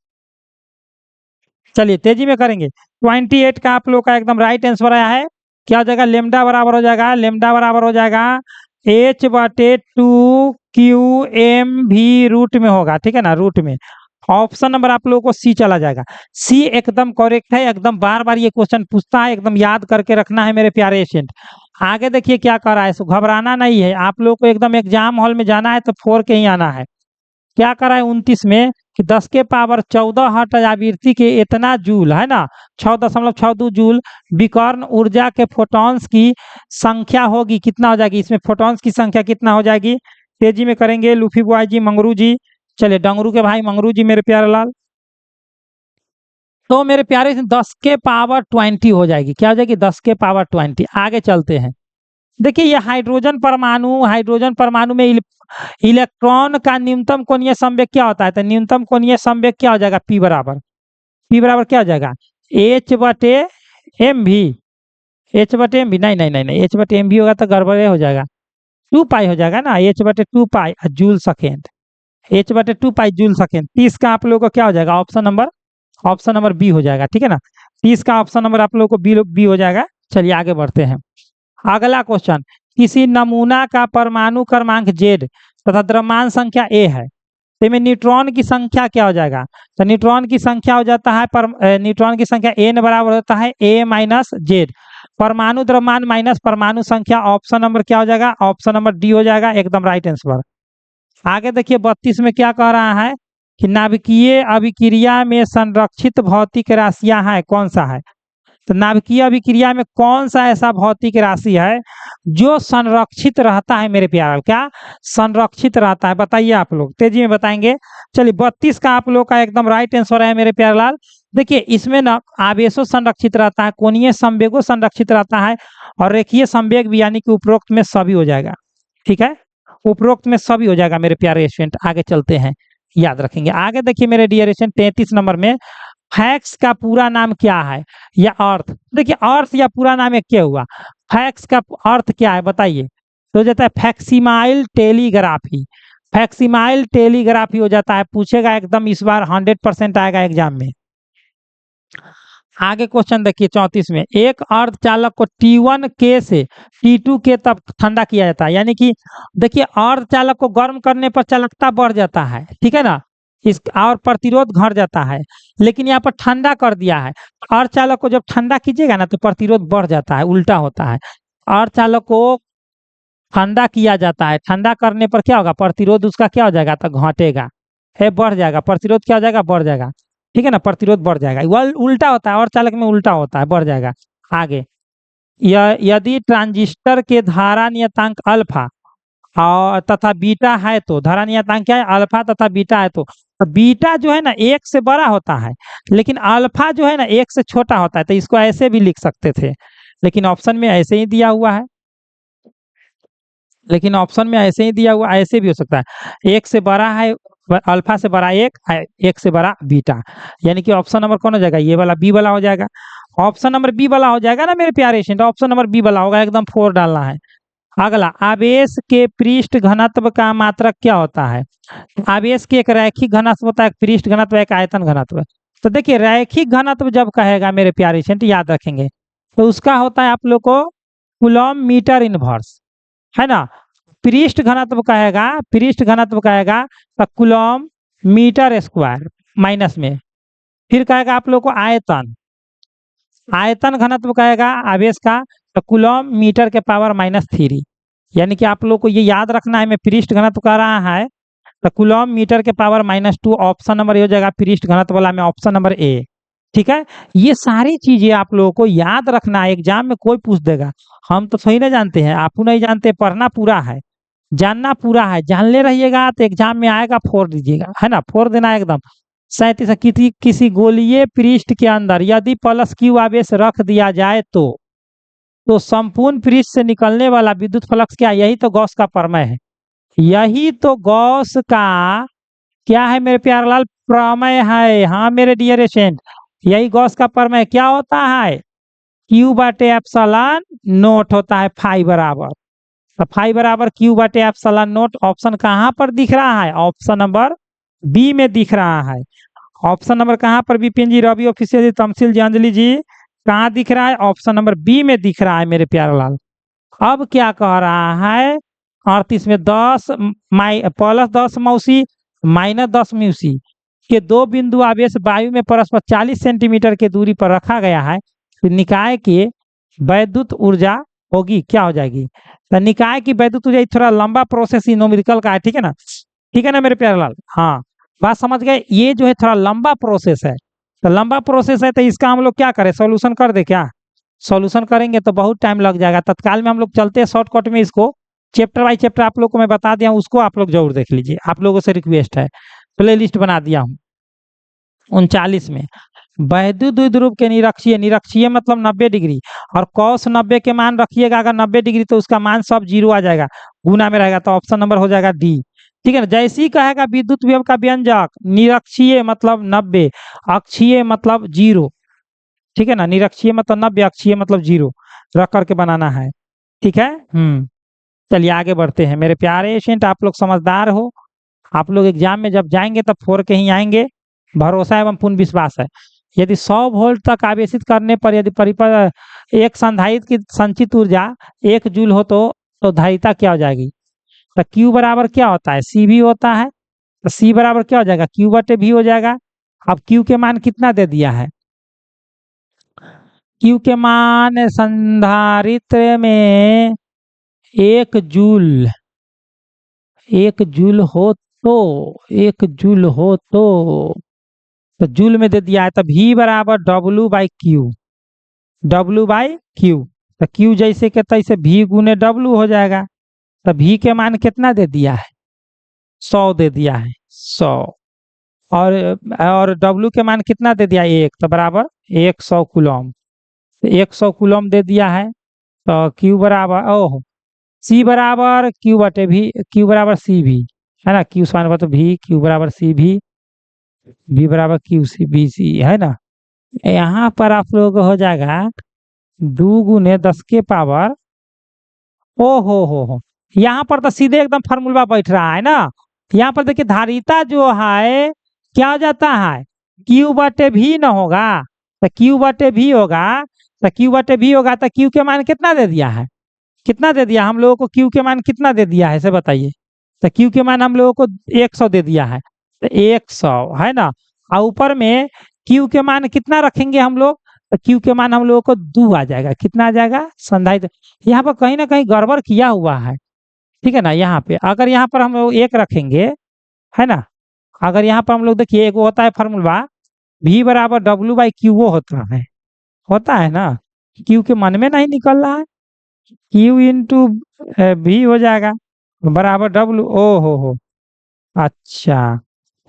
चलिए तेजी में करेंगे। 28 का आप लोग का एकदम राइट आंसर आया है। क्या हो जाएगा, लेमडा बराबर हो जाएगा, लेमडा बराबर हो जाएगा H बटे 2 क्यू एम भी रूट में होगा, ठीक है ना, रूट में। ऑप्शन नंबर आप लोगों को सी चला जाएगा, सी एकदम करेक्ट है। एकदम बार बार ये क्वेश्चन पूछता है, एकदम याद करके रखना है मेरे प्यारे स्टूडेंट। आगे देखिए क्या कर रहा है, घबराना नहीं है आप लोग को, एकदम एग्जाम हॉल में जाना है तो 4 के ही आना है। क्या कर रहा है 29 में कि 10 के पावर 14 हर्ट्ज आवृत्ति के इतना जूल, है ना, 6.62 जूल विकर्ण ऊर्जा के फोटॉन्स की संख्या होगी, कितना हो जाएगी इसमें फोटॉन्स की संख्या कितना हो जाएगी तेजी में करेंगे लूफी बुआ जी, मंगरू जी। चलिए डंगरू के भाई मंगरू जी मेरे प्यारे लाल। तो मेरे प्यारे 10 के पावर 20 हो जाएगी। क्या हो जाएगी? 10 के पावर 20। आगे चलते हैं। देखिए ये हाइड्रोजन परमाणु में इलेक्ट्रॉन का न्यूनतम कोणीय संवेग क्या होता है? तो न्यूनतम कोणीय संवेग क्या हो जाएगा? पी बराबर क्या हो जाएगा? एच बटे एम भी। एच बटे एम भी नहीं नहीं नहीं नहीं, एच बटे एम भी होगा तो गड़बड़े हो जाएगा। 2 पाई हो जाएगा ना, एच बटे 2 पाई जूल सेकेंड। एच बटे 2 पाई जूल सेकेंड। 30 का आप लोगों को क्या हो जाएगा? ऑप्शन नंबर बी हो जाएगा। ठीक है ना, 30 का ऑप्शन नंबर आप लोगों को बी हो जाएगा। चलिए आगे बढ़ते हैं। अगला क्वेश्चन, किसी नमूना का परमाणु क्रमांक Z तथा द्रव्यमान संख्या A है, तो में न्यूट्रॉन की संख्या क्या हो जाएगा? तो न्यूट्रॉन की संख्या हो जाता है न्यूट्रॉन की संख्या n बराबर होता है A माइनस Z। परमाणु द्रव्यमान माइनस परमाणु संख्या, ऑप्शन नंबर क्या हो जाएगा? ऑप्शन नंबर डी हो जाएगा, एकदम राइट आंसर। आगे देखिए 32 में क्या कह रहा है कि नाभिकीय अभिक्रिया में संरक्षित भौतिक राशियां हैं, कौन सा है? तो नाभिकीय अभिक्रिया में कौन सा ऐसा भौतिक राशि है जो संरक्षित रहता है मेरे प्यारे? क्या संरक्षित रहता है? बताइए आप लोग, तेजी में बताएंगे। चलिए 32 का आप लोग का एकदम राइट आंसर है मेरे प्यारे लाल। देखिए इसमें ना आवेशो संरक्षित रहता है, कोणीय संवेगो संरक्षित रहता है, और रेखीय संवेग भी, यानी कि उपरोक्त में सभी हो जाएगा। ठीक है, उपरोक्त में सभी हो जाएगा मेरे प्यारे स्टूडेंट। आगे चलते हैं, याद रखेंगे। आगे देखिए मेरे डियर स्टूडेंट 33 नंबर में, फैक्स का पूरा नाम क्या है? या अर्थ। देखिए अर्थ या पूरा नाम एक क्या हुआ? फैक्स का अर्थ क्या है बताइए? तो हो जाता है फैक्सिमाइल टेलीग्राफी। फैक्सिमाइल टेलीग्राफी हो जाता है। पूछेगा एकदम, इस बार 100% आएगा एग्जाम में। आगे क्वेश्चन देखिए 34 में, एक अर्धचालक को T1 के से T2 के तक ठंडा किया जाता है। यानी कि देखिए अर्धचालक को गर्म करने पर चालकता बढ़ जाता है, ठीक है ना, इस और प्रतिरोध घट जाता है। लेकिन यहाँ पर ठंडा कर दिया है, अर्धचालक को जब ठंडा कीजिएगा ना तो प्रतिरोध बढ़ जाता है, उल्टा होता है। अर्धचालक को ठंडा किया जाता है, ठंडा करने पर क्या होगा? प्रतिरोध उसका क्या हो जाएगा? तो घटेगा, है बढ़ जाएगा। प्रतिरोध क्या हो जाएगा? बढ़ जाएगा। ठीक है ना, प्रतिरोध बढ़ जाएगा। वह उल्टा होता है, और चालक में उल्टा होता है, बढ़ जाएगा। आगे, यदि ट्रांजिस्टर के धारा नियतांक अल्फा और तथा बीटा है, तो धारा नियतांक क्या है? अल्फा तथा बीटा है। तो बीटा जो है ना 1 से बड़ा होता है, लेकिन अल्फा जो है ना 1 से छोटा होता है। तो इसको ऐसे भी लिख सकते थे, लेकिन ऑप्शन में ऐसे ही दिया हुआ है। ऐसे भी हो सकता है। 1 से बड़ा है अल्फा, से बड़ा 1 से बड़ा बीटा, यानी कि ऑप्शन नंबर कौन हो जाएगा? ये वाला बी वाला हो जाएगा। ऑप्शन नंबर बी वाला हो जाएगा ना मेरे प्यारे स्टूडेंट, ऑप्शन नंबर बी वाला होगा, एकदम 4 डालना है। अगला, आवेश के पृष्ठ घनत्व का मात्रक क्या होता है? आवेश के एक रैखिक घनत्व होता है, एक पृष्ठ घनत्व, एक आयतन घनत्व। तो देखिए रैखिक घनत्व जब कहेगा मेरे प्यारे स्टूडेंट, याद रखेंगे, तो उसका होता है आप लोग को कूलम मीटर इनवर्स, है ना। पृष्ठ घनत्व कहेगा तो कूलम मीटर स्क्वायर माइनस में। फिर कहेगा आप लोग को आयतन घनत्व कहेगा आवेश का, तो कूलम मीटर के पावर -3। यानी कि आप लोग को ये याद रखना है, मैं पृष्ठ घनत्व कह रहा है तो कूलम मीटर के पावर -2। ऑप्शन नंबर ये हो जाएगा पृष्ठ घनत्व वाला में, ऑप्शन नंबर ए। ठीक है, ये सारी चीजें आप लोगों को याद रखना है, एग्जाम में कोई पूछ देगा। हम तो सही ना जानते हैं, आप नहीं जानते, पढ़ना पूरा है, जानना पूरा है, जान ले रहिएगा तो एग्जाम में आएगा 4 दीजिएगा, है ना, 4 देना है एकदम। 37, किसी गोलीय पृष्ठ के अंदर यदि +q आवेश रख दिया जाए तो संपूर्ण पृष्ठ से निकलने वाला विद्युत फ्लक्स क्या? यही तो गॉस का प्रमेय है। यही तो गॉस का क्या है मेरे प्यारे लाल? प्रमेय है। हाँ मेरे डियर स्टूडेंट, यही गॉस का प्रमेय क्या होता है? Q/ε0 होता है, फाई बराबर। तो फाई बराबर Q/ε0। ऑप्शन कहाँ पर दिख रहा है? ऑप्शन नंबर बी में दिख रहा है। ऑप्शन नंबर कहाँ पर? विपिन जी, रवि ऑफिसियल जी, तमसील जी, अंजलि जी, कहाँ दिख रहा है? ऑप्शन नंबर बी में दिख रहा है मेरे प्यारे लाल। अब क्या कह रहा है 38 में, 10 +10 मौसी -10 म्यूसी के दो बिंदु आवेश वायु में परस्पर 40 सेंटीमीटर के दूरी पर रखा गया है, तो निकाय की वैद्युत ऊर्जा होगी क्या हो जाएगी? तो निकाय की वैद्युत ऊर्जा थोड़ा लंबा प्रोसेस न्यूमेरिकल का है, ठीक है ना, ठीक है ना मेरे प्यारे लाल। हाँ बात समझ गए, ये जो है थोड़ा लंबा प्रोसेस है। तो लंबा प्रोसेस है तो इसका हम लोग क्या करें? सॉल्यूशन कर दे क्या? सॉल्यूशन करेंगे तो बहुत टाइम लग जाएगा। तत्काल में हम लोग चलते हैं शॉर्टकट में, इसको चैप्टर बाय चैप्टर आप लोग को मैं बता दिया हूँ, उसको आप लोग जरूर देख लीजिए, आप लोगों से रिक्वेस्ट है। प्ले लिस्ट बना दिया हूँ 39 में। वैद्युत द्विध्रुव के निरक्षीय, निरक्षीय मतलब 90 डिग्री, और cos 90 के मान रखिएगा, अगर 90 डिग्री तो उसका मान सब जीरो आ जाएगा, गुना में रहेगा, तो ऑप्शन नंबर हो जाएगा डी। ठीक है ना। जैसे ही कहेगा विद्युत विभव का व्यंजक, निरक्षीय मतलब 90, अक्षीय मतलब जीरो। ठीक है ना, निरक्षीय मतलब 90, अक्षीय मतलब जीरो, रख करके बनाना है। ठीक है। चलिए आगे बढ़ते हैं मेरे प्यारे एशिएंट, आप लोग समझदार हो, आप लोग एग्जाम में जब जाएंगे तब 4 के ही आएंगे, भरोसा एवं पूर्ण विश्वास है। यदि 100 वोल्ट तक आवेशित करने पर यदि एक संधारित्र की संचित ऊर्जा 1 जूल हो तो धारिता क्या हो जाएगी? तो Q बराबर क्या होता है? C भी होता है, तो C बराबर क्या हो जाएगा? Q बटे V हो जाएगा। अब Q के मान कितना दे दिया है? Q के मान संधारित्र में 1 जूल, 1 जूल हो तो 1 जूल हो तो जूल में दे दिया है, तो V बराबर W/Q, W/Q। तो Q जैसे के तैसे V गुने W हो जाएगा। तो V के मान कितना दे दिया है? 100 दे दिया है, 100। और W के मान कितना दे दिया? 1, तो बराबर 100 कूलम, 100 कूलम दे दिया है। तो Q बराबर C बराबर Q बटे V, Q बराबर C भी है ना, Q समान तो V, Q बराबर C भी, V बराबर Q C B C है ना। यहाँ पर आप लोग हो जाएगा 2 गुने 10 के पावर, ओ हो, यहाँ पर तो सीधे एकदम फार्मूला बैठ रहा है ना। यहाँ पर देखिए धारिता जो है क्या हो जाता है? Q बटे V न होगा, तो Q बटे V होगा, तो Q बटे V होगा, तो Q के मान कितना दे दिया है? कितना दे दिया हम लोगों को? Q के मान कितना दे दिया है इसे बताइए। तो Q के मान हम लोगों को 100 दे दिया है, तो 100 है ना। और ऊपर में Q के मान कितना रखेंगे हम लोग? तो Q के मान हम लोगों को 2 आ जाएगा। कितना आ जाएगा? संधारित्र यहाँ पर कहीं ना कहीं गड़बड़ किया हुआ है। ठीक है ना। यहाँ पे अगर यहाँ पर हम लोग 1 रखेंगे है ना, अगर यहाँ पर हम लोग देखिए एक होता है फार्मूला V बराबर W/Q, वो होता है ना। Q के मन में नहीं निकल रहा है, Q इंटू V हो जाएगा बराबर W। ओ हो, अच्छा,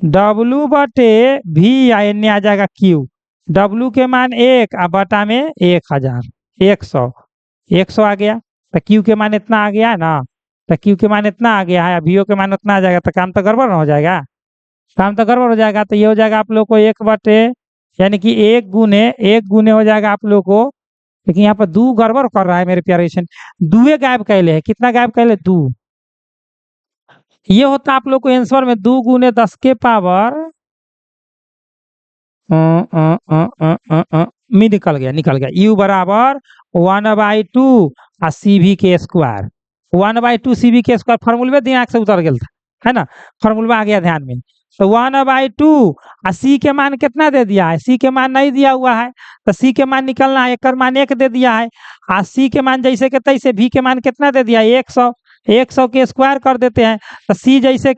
W बटे V एन आ जाएगा Q। W के मान 1 और बटा में 1000, 100 आ गया। तो Q के मान इतना आ गया है ना, तो Q के मान इतना आ गया है, VO के मान उतना आ जाएगा, तो काम तो गड़बड़ हो जाएगा, काम तो गड़बड़ हो जाएगा। तो ये हो जाएगा आप लोग को 1 बटे, यानी कि 1 गुने हो जाएगा आप लोग को। लेकिन यहाँ पर 2 गड़बड़ कर रहा है मेरे प्यारे एशिएंट, 2 गायब कैले है। कितना गायब कैले? 2। ये होता आप लोग को आंसर में 2 गुने 10 के पावर में निकल गया। U बराबर 1/2 और CV के स्क्वायर, 1/2 CV के स्क्वायर फार्मूला दिमाग से उतर गया था, है ना, फार्मूला आ गया ध्यान में। तो 1/2 और C के मान कितना दे दिया है? C के मान नहीं दिया हुआ है, तो C के मान निकलना है, एक मान 1 दे दिया है, और C के मान जैसे के तैसे V के मान कितना दे दिया? 100 के स्क्वायर कर देते हैं, तो C जैसे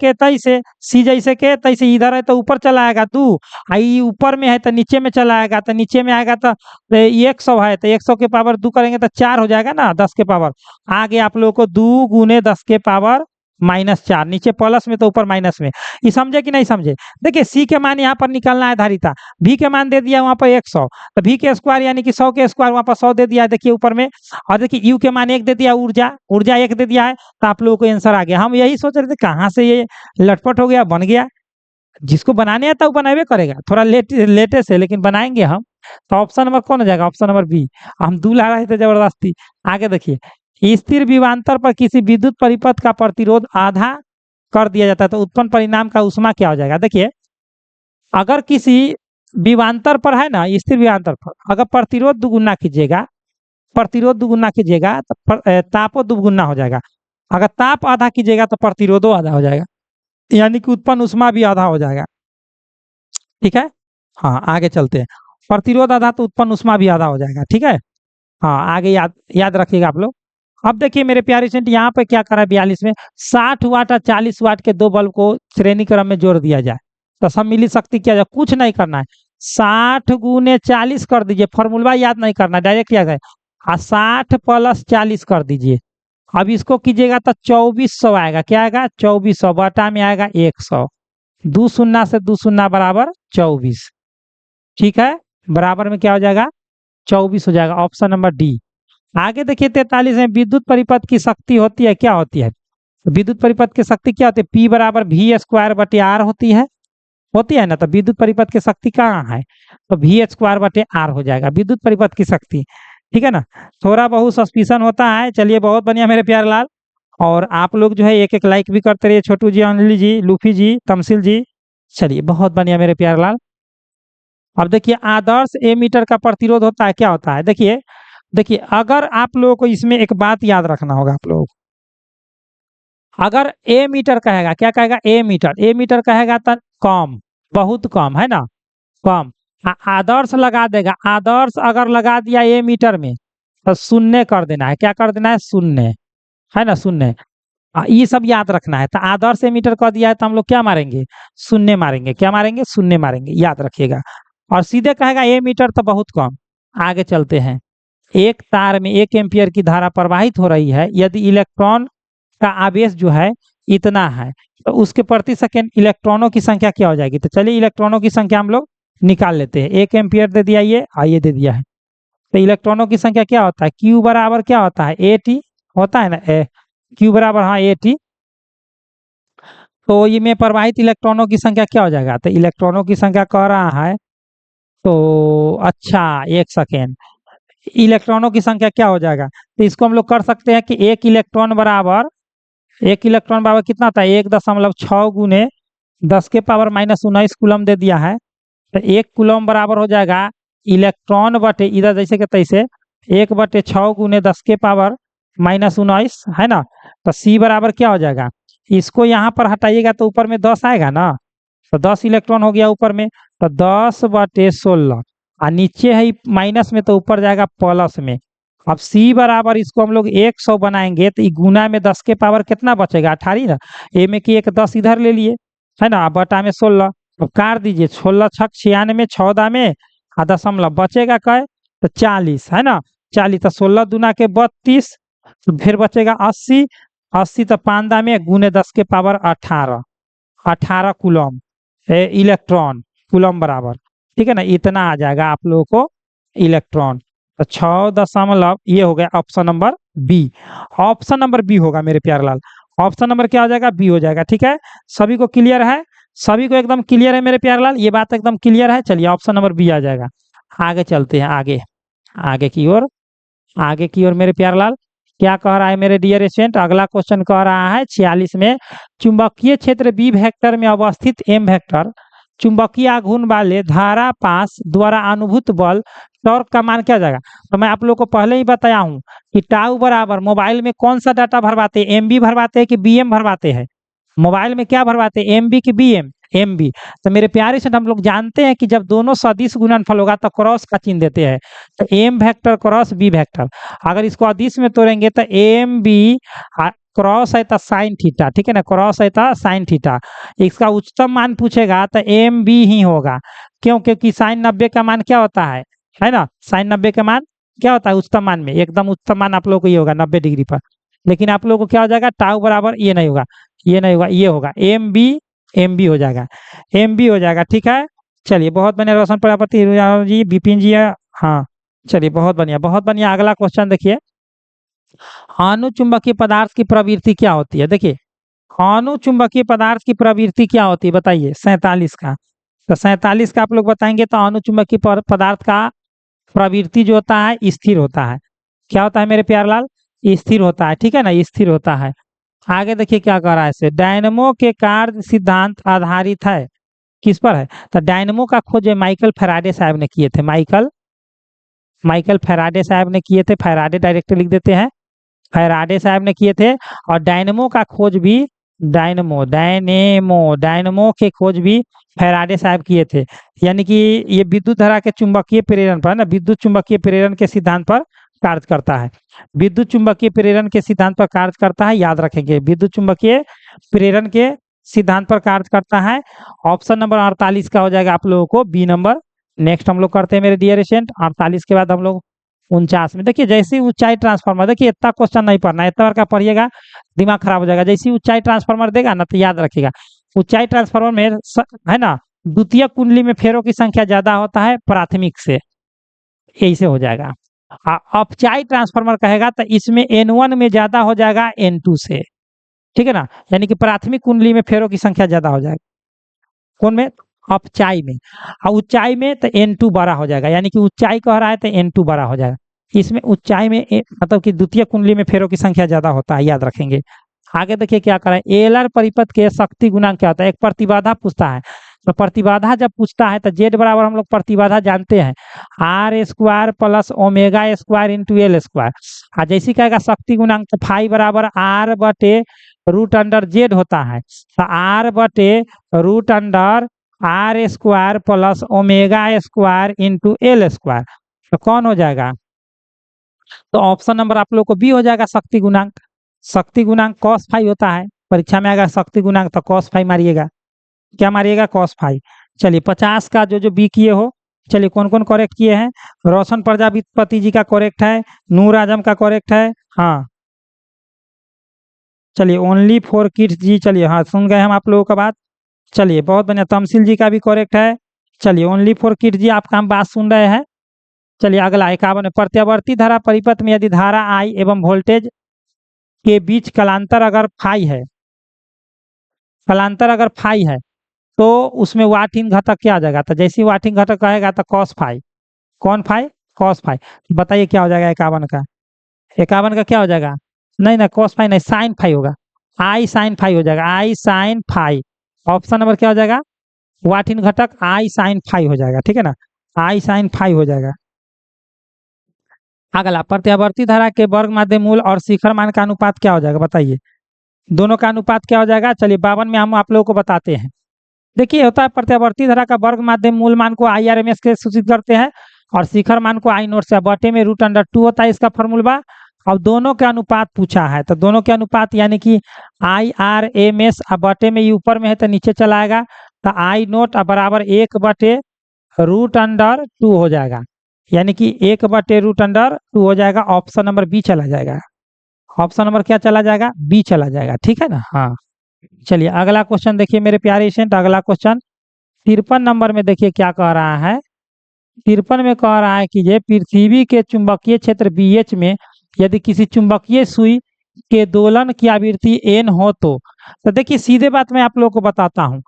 के तैसे इधर है तो ऊपर चला आएगा 2, आई ऊपर में है तो नीचे में चला आएगा, तो नीचे में आएगा तो 100 है, तो 100 के पावर 2 करेंगे तो 4 हो जाएगा ना, 10 के पावर। आगे आप लोगों को 2 गुने 10 के पावर -4, नीचे प्लस में तो ऊपर माइनस में। ये समझे कि नहीं समझे? देखिए C के मान यहाँ पर निकालना है धारिता, V के मान दे दिया वहां पर 100, तो V के स्क्वायर यानी कि 100 के स्क्वायर वहां पर 100 दे दिया है, देखिए ऊपर में। और देखिए U के मान 1 दे दिया, ऊर्जा 1 दे दिया है, तो आप लोगों को आंसर आ गया। हम यही सोच रहे थे कहाँ से ये लटपट हो गया, बन गया। जिसको बनाने आता है वो बनावे करेगा, थोड़ा लेटेस्ट है लेकिन बनाएंगे हम। तो ऑप्शन नंबर कौन हो जाएगा? Option number B. हम दूल्हा ला रहे थे जबरदस्ती। आगे देखिए, स्थिर विभवांतर पर किसी विद्युत परिपथ का प्रतिरोध आधा कर दिया जाता है तो उत्पन्न परिणाम का ऊष्मा क्या हो जाएगा? देखिए, अगर किसी विभवांतर पर है ना, स्थिर विभवांतर पर अगर प्रतिरोध दुगुना कीजिएगा तो तापो दुगुना हो जाएगा। अगर ताप आधा कीजिएगा तो प्रतिरोधो आधा हो जाएगा, यानी कि उत्पन्न ऊष्मा भी आधा हो जाएगा। ठीक है। हाँ, आगे चलते हैं। प्रतिरोध आधा तो उत्पन्न ऊष्मा भी आधा हो जाएगा। ठीक है। हाँ, आगे याद रखिएगा आप लोग। अब देखिए मेरे प्यारे स्टूडेंट, यहाँ पे क्या करा है 42 में 60 वाट और 40 वाट के 2 बल्ब को श्रेणी क्रम में जोड़ दिया जाए तो सम्मिलित शक्ति क्या जाए? कुछ नहीं करना है, 60 गुने 40 कर दीजिए, फॉर्मूला याद नहीं करना, डायरेक्ट याद है। और 60 + 40 कर दीजिए, अब इसको कीजिएगा तो 2400 आएगा। क्या आएगा? 2400 बटा में आएगा 100। 2 शून्य से 2 शून्य बराबर 24। ठीक है, बराबर में क्या हो जाएगा? 24 हो जाएगा। Option number D. आगे देखिए 43 में विद्युत परिपथ की शक्ति होती है, क्या होती है? विद्युत परिपथ की शक्ति क्या होती है? P बराबर V स्क्वायर बटे R होती है ना। तो विद्युत परिपथ की शक्ति कहाँ है? तो V स्क्वायर बटे R हो जाएगा विद्युत परिपथ की शक्ति। ठीक है ना, थोड़ा बहुत सस्पिशन होता है। चलिए बहुत बढ़िया मेरे प्यारे लाल। और आप लोग जो है एक एक लाइक भी करते रहिए, छोटू जी, अंजलि जी, लूफी जी, तमसिल जी। चलिए बहुत बढ़िया मेरे प्यारे लाल। अब देखिए आदर्श एमीटर का प्रतिरोध होता है, क्या होता है? देखिए देखिए अगर आप लोगों को इसमें एक बात याद रखना होगा, आप लोग अगर ए मीटर कहेगा, क्या कहेगा? ए मीटर कहेगा तो कम, बहुत कम, है ना, कम। आदर्श लगा देगा, आदर्श अगर लगा दिया ए मीटर में तो शून्य कर देना है। क्या कर देना है? शून्य, है ना, शून्य। ये सब याद रखना है। तो आदर्श एमीटर कर दिया है तो हम लोग क्या मारेंगे? शून्य मारेंगे। क्या मारेंगे? शून्य मारेंगे, याद रखिएगा। और सीधे कहेगा ए मीटर तो बहुत कम। आगे चलते हैं। एक तार में 1 एम्पियर की धारा प्रवाहित हो रही है। यदि इलेक्ट्रॉन का आवेश जो है इतना है तो उसके प्रति सेकेंड इलेक्ट्रॉनों की संख्या क्या हो जाएगी? तो चलिए इलेक्ट्रॉनों की संख्या हम लोग निकाल लेते हैं। 1 एम्पियर दे दिया, ये दे दिया है। तो इलेक्ट्रॉनों की संख्या क्या होता है? क्यू बराबर क्या होता है? ए टी होता है ना, क्यू बराबर, हाँ, ए टी। तो ये में प्रवाहित इलेक्ट्रॉनों की संख्या क्या हो जाएगा? तो इलेक्ट्रॉनों की संख्या कह रहा है तो अच्छा, एक सेकेंड, इलेक्ट्रॉनों की संख्या क्या हो जाएगा? तो इसको हम लोग कर सकते हैं कि एक इलेक्ट्रॉन बराबर कितना था? 1.6 गुने 10 के पावर -19 कूलम दे दिया है। तो 1 कूलम बराबर हो जाएगा इलेक्ट्रॉन बटे इधर जैसे कि तैसे 1/6 गुने 10 के पावर -19, है ना। तो सी बराबर क्या हो जाएगा? इसको यहाँ पर हटाइएगा तो ऊपर में 10 आएगा ना। तो 10 इलेक्ट्रॉन हो गया ऊपर में, तो 10/16। और नीचे है माइनस में तो ऊपर जाएगा प्लस में। अब सी बराबर इसको हम लोग 100 बनाएंगे तो गुना में 10 के पावर कितना बचेगा? 18 ना। ए में की एक 10 इधर ले लिए, है ना, बटा में 16। अब काट दीजिए, 16 छक 96, 14 में दशमलव बचेगा कै? तो 40, है ना, 40। तो 16 दूना के 32, तो फिर बचेगा 80, 80 तो 5 में गुने 10 के पावर 18, 18 कूलम इलेक्ट्रॉन, कूलम बराबर। ठीक है ना, इतना आ जाएगा आप लोगों को इलेक्ट्रॉन। तो 6 ये हो गया option number B. Option number B होगा मेरे प्यारे लाल। ऑप्शन नंबर क्या हो जाएगा? बी हो जाएगा। ठीक है, सभी को क्लियर है? सभी को एकदम क्लियर है मेरे प्यारे लाल? ये बात एकदम क्लियर है? चलिए ऑप्शन नंबर बी आ जाएगा। आगे चलते हैं, आगे की ओर, मेरे प्यारे लाल। क्या कह रहा है मेरे डियर स्टूडेंट? अगला क्वेश्चन कह रहा है 46 में, चुंबकीय क्षेत्र बी वेक्टर में अवस्थित एम वेक्टर चुंबकीय आघूर्ण वाले धारा पास द्वारा अनुभूत बल टॉर्क का मान क्या जाएगा? तो मैं आप लोग को पहले ही बताया हूं कि टाउ बराबर मोबाइल में कौन सा डाटा भरवाते हैं? एमबी भरवाते हैं कि बीएम भरवाते हैं? मोबाइल में क्या भरवाते हैं? एमबी की बीएम? एमबी। तो मेरे प्यारे से हम लोग जानते हैं कि जब दोनों सदिश गुणनफल होगा तो क्रॉस का चिन्ह देते हैं। तो M vector cross B vector, अगर इसको अदिश में तोड़ेंगे तो एम बी क्रॉस है तो साइन थीटा। ठीक है ना, क्रॉस है तो साइन थीटा। इसका उच्चतम मान पूछेगा तो एम बी ही होगा। क्यों? क्योंकि साइन 90 का मान क्या होता है ना, साइन 90 का मान क्या होता है उच्चतम मान में? एकदम उच्चतम मान आप लोगों को ये होगा 90 डिग्री पर। लेकिन आप लोगों को क्या हो जाएगा? टाउ बराबर ये नहीं होगा, ये नहीं होगा, ये होगा एम बी हो जाएगा, एम बी हो जाएगा। ठीक है, चलिए बहुत बढ़िया रोशन प्रजापति जी, विपिन जी है, हाँ। चलिए बहुत बढ़िया, बहुत बढ़िया। अगला क्वेश्चन देखिए, अनुचुंबकीय पदार्थ की प्रवृत्ति क्या होती है? देखिए अनुचुंबकीय पदार्थ की प्रवृत्ति क्या होती है बताइए? 47 का। तो 47 का आप लोग बताएंगे तो अनुचुंबकीय पदार्थ का प्रवृत्ति जो होता है स्थिर होता है। क्या होता है मेरे प्यारे लाल? स्थिर होता है। ठीक है ना, स्थिर होता है। आगे देखिए क्या कह रहा है इसे, डायनमो के कार्य सिद्धांत आधारित है किस पर है? तो डायनमो का खोज माइकल फैराडे साहब ने किए थे। माइकल फैराडे साहब ने किए थे। फैराडे डायरेक्ट लिख देते हैं, फैराडे साहब ने किए थे। और डायनमो का खोज भी डायनमो के खोज भी फैराडे साहब किए थे। यानी कि ये विद्युत धारा के चुंबकीय प्रेरण पर ना, विद्युत चुंबकीय प्रेरण के सिद्धांत पर कार्य करता है। विद्युत चुंबकीय प्रेरण के सिद्धांत पर कार्य करता है, याद रखेंगे, विद्युत चुंबकीय प्रेरण के सिद्धांत पर कार्य करता है। ऑप्शन नंबर 48 का हो जाएगा आप लोगों को बी नंबर। नेक्स्ट हम लोग करते हैं मेरे डियर स्टूडेंट, 48 के बाद हम लोग 49 में। देखिए जैसे ही ऊंचाई ट्रांसफार्मर, देखिए इतना क्वेश्चन नहीं पढ़ना है, इतना बार का पढ़िएगा दिमाग खराब हो जाएगा। जैसे ही ऊंचाई ट्रांसफार्मर देगा ना तो याद रखिएगा, ऊंचाई ट्रांसफार्मर में है ना, द्वितीय कुंडली में फेरों की संख्या ज्यादा होता है प्राथमिक से, यही से हो जाएगा। अपचाई ट्रांसफार्मर कहेगा तो इसमें N1 में ज्यादा हो जाएगा N2 से, ठीक है ना, यानी कि प्राथमिक कुंडली में फेरों की संख्या ज्यादा हो जाएगी। कौन में? अपचाई में। और ऊंचाई में तो N2 बड़ा हो जाएगा, यानी कि ऊंचाई कह रहा है तो N2 बड़ा हो जाएगा। इसमें ऊंचाई में मतलब कि द्वितीय कुंडली में फेरों की संख्या ज्यादा होता है, याद रखेंगे। आगे देखिए क्या कर रहा है, एलर परिपथ के शक्ति गुणांक क्या होता है। एक प्रतिबाधा पूछता है, तो प्रतिबाधा जब पूछता है तो जेड बराबर हम लोग प्रतिबाधा जानते हैं R² plus omega square into L square. और जैसे कहेगा शक्ति गुणांक तो फाई बराबर R बटे रूट अंडर जेड होता है, तो R बटे root under R² plus omega square into L square. तो कौन हो जाएगा? तो ऑप्शन नंबर आप लोग को बी हो जाएगा शक्ति गुणांक। शक्ति गुणांक cos फाई होता है, परीक्षा में आएगा शक्ति गुणांक तो cos फाई मारिएगा। क्या मारिएगा? cos phi. चलिए 50 का जो जो बी किए हो, चलिए कौन कौन करेक्ट किए हैं? रोशन प्रजापति जी का करेक्ट है, नूर आजम का करेक्ट है, हाँ। चलिए ओनली फॉर किड्स जी, चलिए हाँ सुन गए हम आप लोगों का बात। चलिए बहुत बढ़िया, तमसील जी का भी करेक्ट है। चलिए ओनली फॉर किड्स जी आपका हम बात सुन रहे हैं। चलिए अगला 51, प्रत्यावर्ती धारा परिपथ में यदि धारा आई एवं वोल्टेज के बीच कलांतर अगर फाई है, कलांतर अगर फाई है तो उसमें वाट इन घटक क्या आ जाएगा? तो जैसे ही वाट इन घटक कहेगा तो cos फाई। कौन फाई? cos phi. बताइए क्या हो जाएगा 51 का? 51 का क्या हो जाएगा? नहीं ना, cos फाई नहीं, साइन फाई होगा। आई साइन फाई हो जाएगा, आई साइन फाई। ऑप्शन नंबर क्या हो जाएगा? वाट इन घटक आई साइन फाई हो जाएगा, ठीक है ना, आई साइन फाई हो जाएगा। अगला, प्रत्यावर्ती धारा के वर्ग माध्य मूल और शिखर मान का अनुपात क्या हो जाएगा? बताइए दोनों का अनुपात क्या हो जाएगा? चलिए 52 में हम आप लोगों को बताते हैं। देखिए होता है प्रत्यावर्ती धारा का वर्ग माध्य मूल मान को IRMS के सूचित करते हैं और शिखर मान को I नोट से, बटे में रूट अंडर 2 होता है इसका फॉर्मूला। अब दोनों के अनुपात पूछा है, तो दोनों के अनुपात यानी कि IRMS अब बटे में ऊपर में है तो नीचे चला आएगा, तो I नोट बराबर 1 बटे रूट अंडर 2 हो जाएगा, यानी कि 1 बटे रूट अंडर 2 हो जाएगा। ऑप्शन नंबर बी चला जाएगा। ऑप्शन नंबर क्या चला जाएगा? बी चला जाएगा, ठीक है ना, हाँ। चलिए अगला क्वेश्चन देखिए मेरे प्यारे स्टूडेंट, अगला क्वेश्चन 53 नंबर में देखिए क्या कह रहा है। 53 में कह रहा है कि ये पृथ्वी के चुंबकीय क्षेत्र BH में यदि किसी चुंबकीय सुई के दोलन की आवृत्ति n हो तो देखिए सीधे बात मैं आप लोगों को बताता हूँ,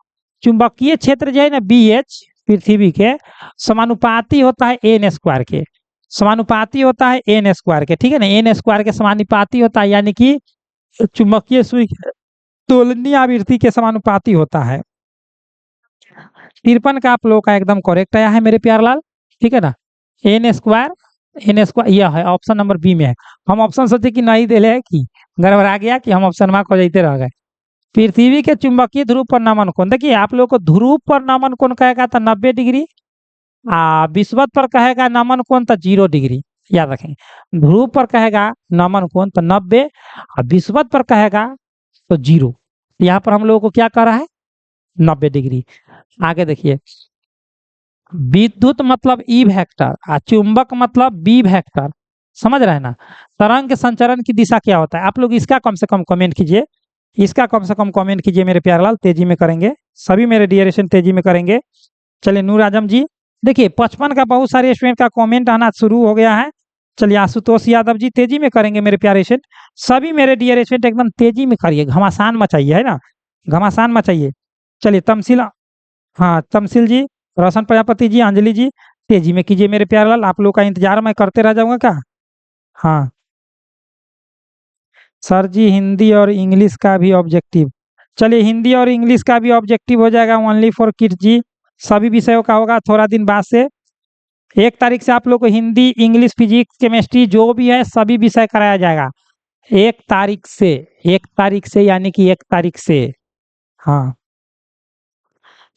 चुंबकीय क्षेत्र जो है ना BH पृथ्वी के समानुपाती होता है n स्क्वायर के, समानुपाती होता है n स्क्वायर के, ठीक है ना, n स्क्वायर के समानुपाती होता है, यानी कि चुंबकीय सुई दोलनीय आवृत्ति के समानुपाती होता है। 53 का आप लोगों का एकदम करेक्ट आया है मेरे प्यार लाल, ठीक है ना, n स्क्वायर यह है, ऑप्शन नंबर बी में है। हम ऑप्शन सोचे कि नहीं दे ले कि गड़बड़ा गया कि हम ऑप्शन मार्क हो जाते रह गए। पृथ्वी के चुंबकीय ध्रुव पर नमन कोण, देखिए आप लोग को ध्रुव पर नमन कोण कहेगा तो 90 डिग्री, विषुवत पर कहेगा नमन कोण तो 0 डिग्री, याद रखेंगे। ध्रुव पर कहेगा नमन कोण तो 90 और विषुवत पर कहेगा तो 0। यहाँ पर हम लोगों को क्या कर रहा है? 90 डिग्री। आगे देखिए, विद्युत मतलब ई वेक्टर और चुंबक मतलब बी वेक्टर, समझ रहे हैं ना। तरंग के संचरण की दिशा क्या होता है? आप लोग इसका कम से कम कमेंट कीजिए, इसका कम से कम कमेंट कीजिए मेरे प्यारलाल, तेजी में करेंगे सभी मेरे डियरेशन, तेजी में करेंगे। चलिए नूर आजम जी, देखिए 55 का बहुत सारे स्टूडेंट का कमेंट आना शुरू हो गया है। चलिए आशुतोष यादव जी तेजी में करेंगे मेरे प्यारे स्टूडेंट, सभी मेरे डियर स्टूडेंट एकदम तेजी में करिए, घमासान मचाइए, है ना, घमासान मचाइए। चलिए तमसील, हाँ तमसील जी, रोशन प्रजापति जी, अंजलि जी, तेजी में कीजिए मेरे प्यारे लाल, आप लोग का इंतजार मैं करते रह जाऊंगा क्या? हाँ सर जी, हिंदी और इंग्लिश का भी ऑब्जेक्टिव, चलिए हिंदी और इंग्लिश का भी ऑब्जेक्टिव हो जाएगा ओनली फॉर किड्स जी, सभी विषयों का होगा थोड़ा दिन बाद से। 1 तारीख से आप लोग को हिंदी, इंग्लिश, फिजिक्स, केमिस्ट्री जो भी है सभी विषय कराया जाएगा 1 तारीख से, 1 तारीख से यानी कि 1 तारीख से, हाँ।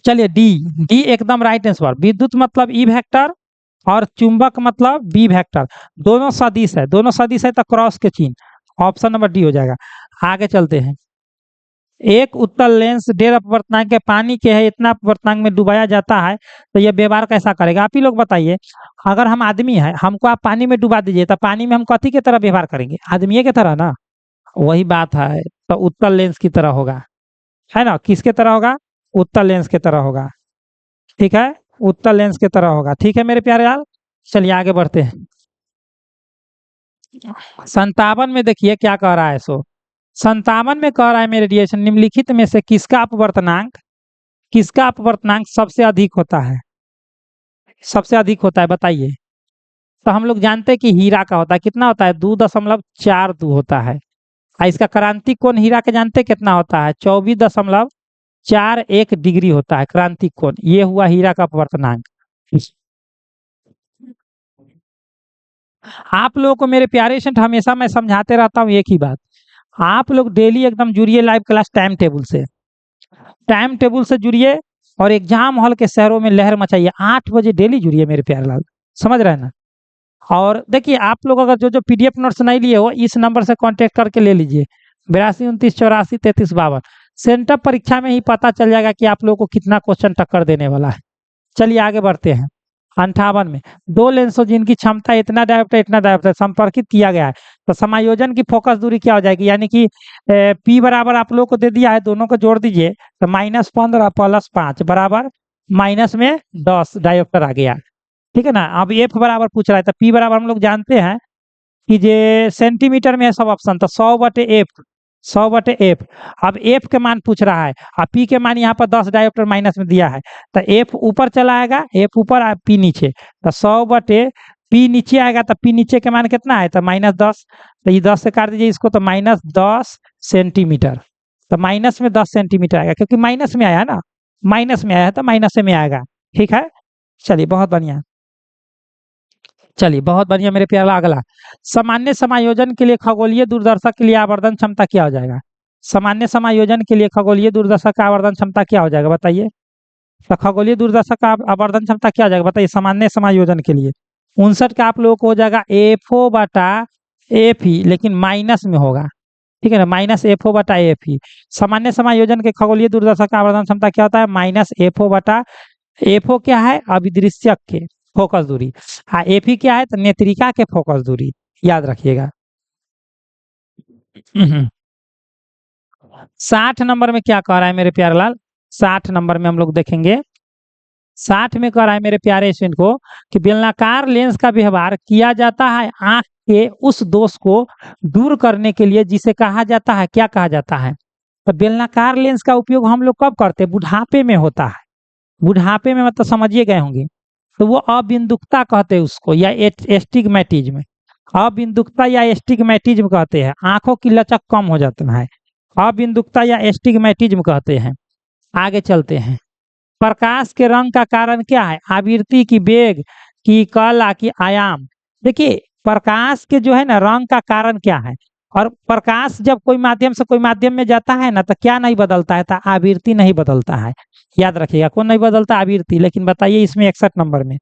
चलिए डी एकदम राइट आंसर, विद्युत मतलब ई वेक्टर और चुंबक मतलब बी वेक्टर, दोनों सदिश है, दोनों सदिश है तो क्रॉस के चिन्ह, ऑप्शन नंबर डी हो जाएगा। आगे चलते हैं, एक उत्तल लेंस 1.5 अपवर्तनांक के पानी के है, इतना अपवर्तनांक में डुबाया जाता है, तो यह व्यवहार कैसा करेगा? आप ही लोग बताइए। अगर हम आदमी है, हमको आप पानी में डुबा दीजिए, तो पानी में हम कथी के तरह व्यवहार करेंगे? आदमी के तरह ना। वही बात है, तो उत्तल लेंस की तरह होगा, है ना? किसके तरह होगा? उत्तल लेंस के तरह होगा। ठीक है, उत्तल लेंस के तरह होगा। ठीक है मेरे प्यारे लाल, चलिए आगे बढ़ते हैं। 57 में देखिए क्या कह रहा है। 57 में कह रहा है मेरे रेडिएशन निम्नलिखित में से किसका अपवर्तनांक सबसे अधिक होता है? सबसे अधिक होता है बताइए। तो हम लोग जानते हैं कि हीरा का होता है, कितना होता है? 2.42 होता है। इसका क्रांतिक कोण हीरा के जानते कितना होता है? 24.41 डिग्री होता है क्रांतिक कोण। ये हुआ हीरा का अपवर्तनांक। आप लोगों को मेरे प्यारे स्टूडेंट हमेशा मैं समझाते रहता हूँ एक ही बात, आप लोग डेली एकदम जुड़िए लाइव क्लास टाइम टेबल से जुड़िए, और एग्जाम हॉल के शहरों में लहर मचाइए। 8 बजे डेली जुड़िए मेरे प्यारे लाल, समझ रहे हैं ना? और देखिए आप लोग अगर जो पीडीएफ नोट्स नहीं लिए हो, इस नंबर से कांटेक्ट करके ले लीजिए, 8229843352। सेंटर परीक्षा में ही पता चल जाएगा कि आप लोगों को कितना क्वेश्चन टक्कर देने वाला है। चलिए आगे बढ़ते हैं। 58 में 2 लेंसों जिनकी क्षमता इतना डायोप्टर संपर्कित किया गया है, तो समायोजन की फोकस दूरी क्या हो जाएगी? यानी कि P बराबर आप लोगों को दे दिया है, दोनों को जोड़ दीजिए, तो -15 + 5 बराबर -10 डायोप्टर आ गया। ठीक है ना? अब एफ बराबर पूछ रहा है, तो P बराबर हम लोग जानते हैं कि जे सेंटीमीटर में है सब ऑप्शन, तो 100/f। अब एफ के मान पूछ रहा है, और पी के मान यहाँ पर 10 डायोप्टर माइनस में दिया है, तो एफ ऊपर चला आएगा, एफ ऊपर और पी नीचे, तो 100/पी नीचे आएगा, तो पी नीचे के मान कितना है? तो -10। तो ये 10 से काट दीजिए इसको, तो -10 सेंटीमीटर। तो माइनस में 10 सेंटीमीटर आएगा, क्योंकि माइनस में आया है ना, माइनस में आया है तो माइनस में आएगा। ठीक है, चलिए बहुत बढ़िया। चलिए बहुत बढ़िया मेरे प्यारा। अगला, सामान्य समायोजन के लिए खगोलीय दूरदर्शक के लिए आवर्धन क्षमता क्या हो जाएगा? सामान्य समायोजन के लिए खगोलीय दूरदर्शक का आवर्धन क्षमता क्या हो जाएगा बताइए? तो खगोलीय दूरदर्शक का आवर्धन क्षमता क्या हो जाएगा बताइए सामान्य समायोजन के लिए? 59 का आप लोगों को हो जाएगा FO/FE, लेकिन माइनस में होगा। ठीक है ना, -FO/FE। सामान्य समायोजन के खगोलीय दूरदर्शक का आवर्धन क्षमता क्या होता है? -FO/FO क्या है? अभिदृश्यक के फोकस दूरी। एफी क्या है? तो नेत्रिका के फोकस दूरी, याद रखिएगा। 60 नंबर में क्या कह रहा है मेरे प्यारे लाल? 60 नंबर में हम लोग देखेंगे, 60 में कह रहा है मेरे प्यारे स्टूडेंट को कि बेलनाकार लेंस का व्यवहार किया जाता है आंख के उस दोष को दूर करने के लिए जिसे कहा जाता है, क्या कहा जाता है? तो बेलनाकार लेंस का उपयोग हम लोग कब करते हैं? बुढ़ापे में होता है। बुढ़ापे में मतलब समझिए गए होंगे, तो वो अबिंदुकता कहते हैं उसको, या एस्टिग्मेटिज्म। अबिंदुकता या एस्टिग्मेटिज्म कहते हैं, आंखों की लचक कम हो जाता है, अबिंदुकता या एस्टिग्मेटिज्म कहते हैं। आगे चलते हैं। प्रकाश के रंग का कारण क्या है? आवृत्ति की वेग की कला की आयाम। देखिए प्रकाश के जो है ना रंग का कारण क्या है? और प्रकाश जब कोई माध्यम से कोई माध्यम में जाता है ना, तो क्या नहीं बदलता है? तो आवृत्ति नहीं बदलता है। याद रखिएगा, कौन नहीं बदलता? आवृत्ति। लेकिन बताइए इसमें 61 नंबर में,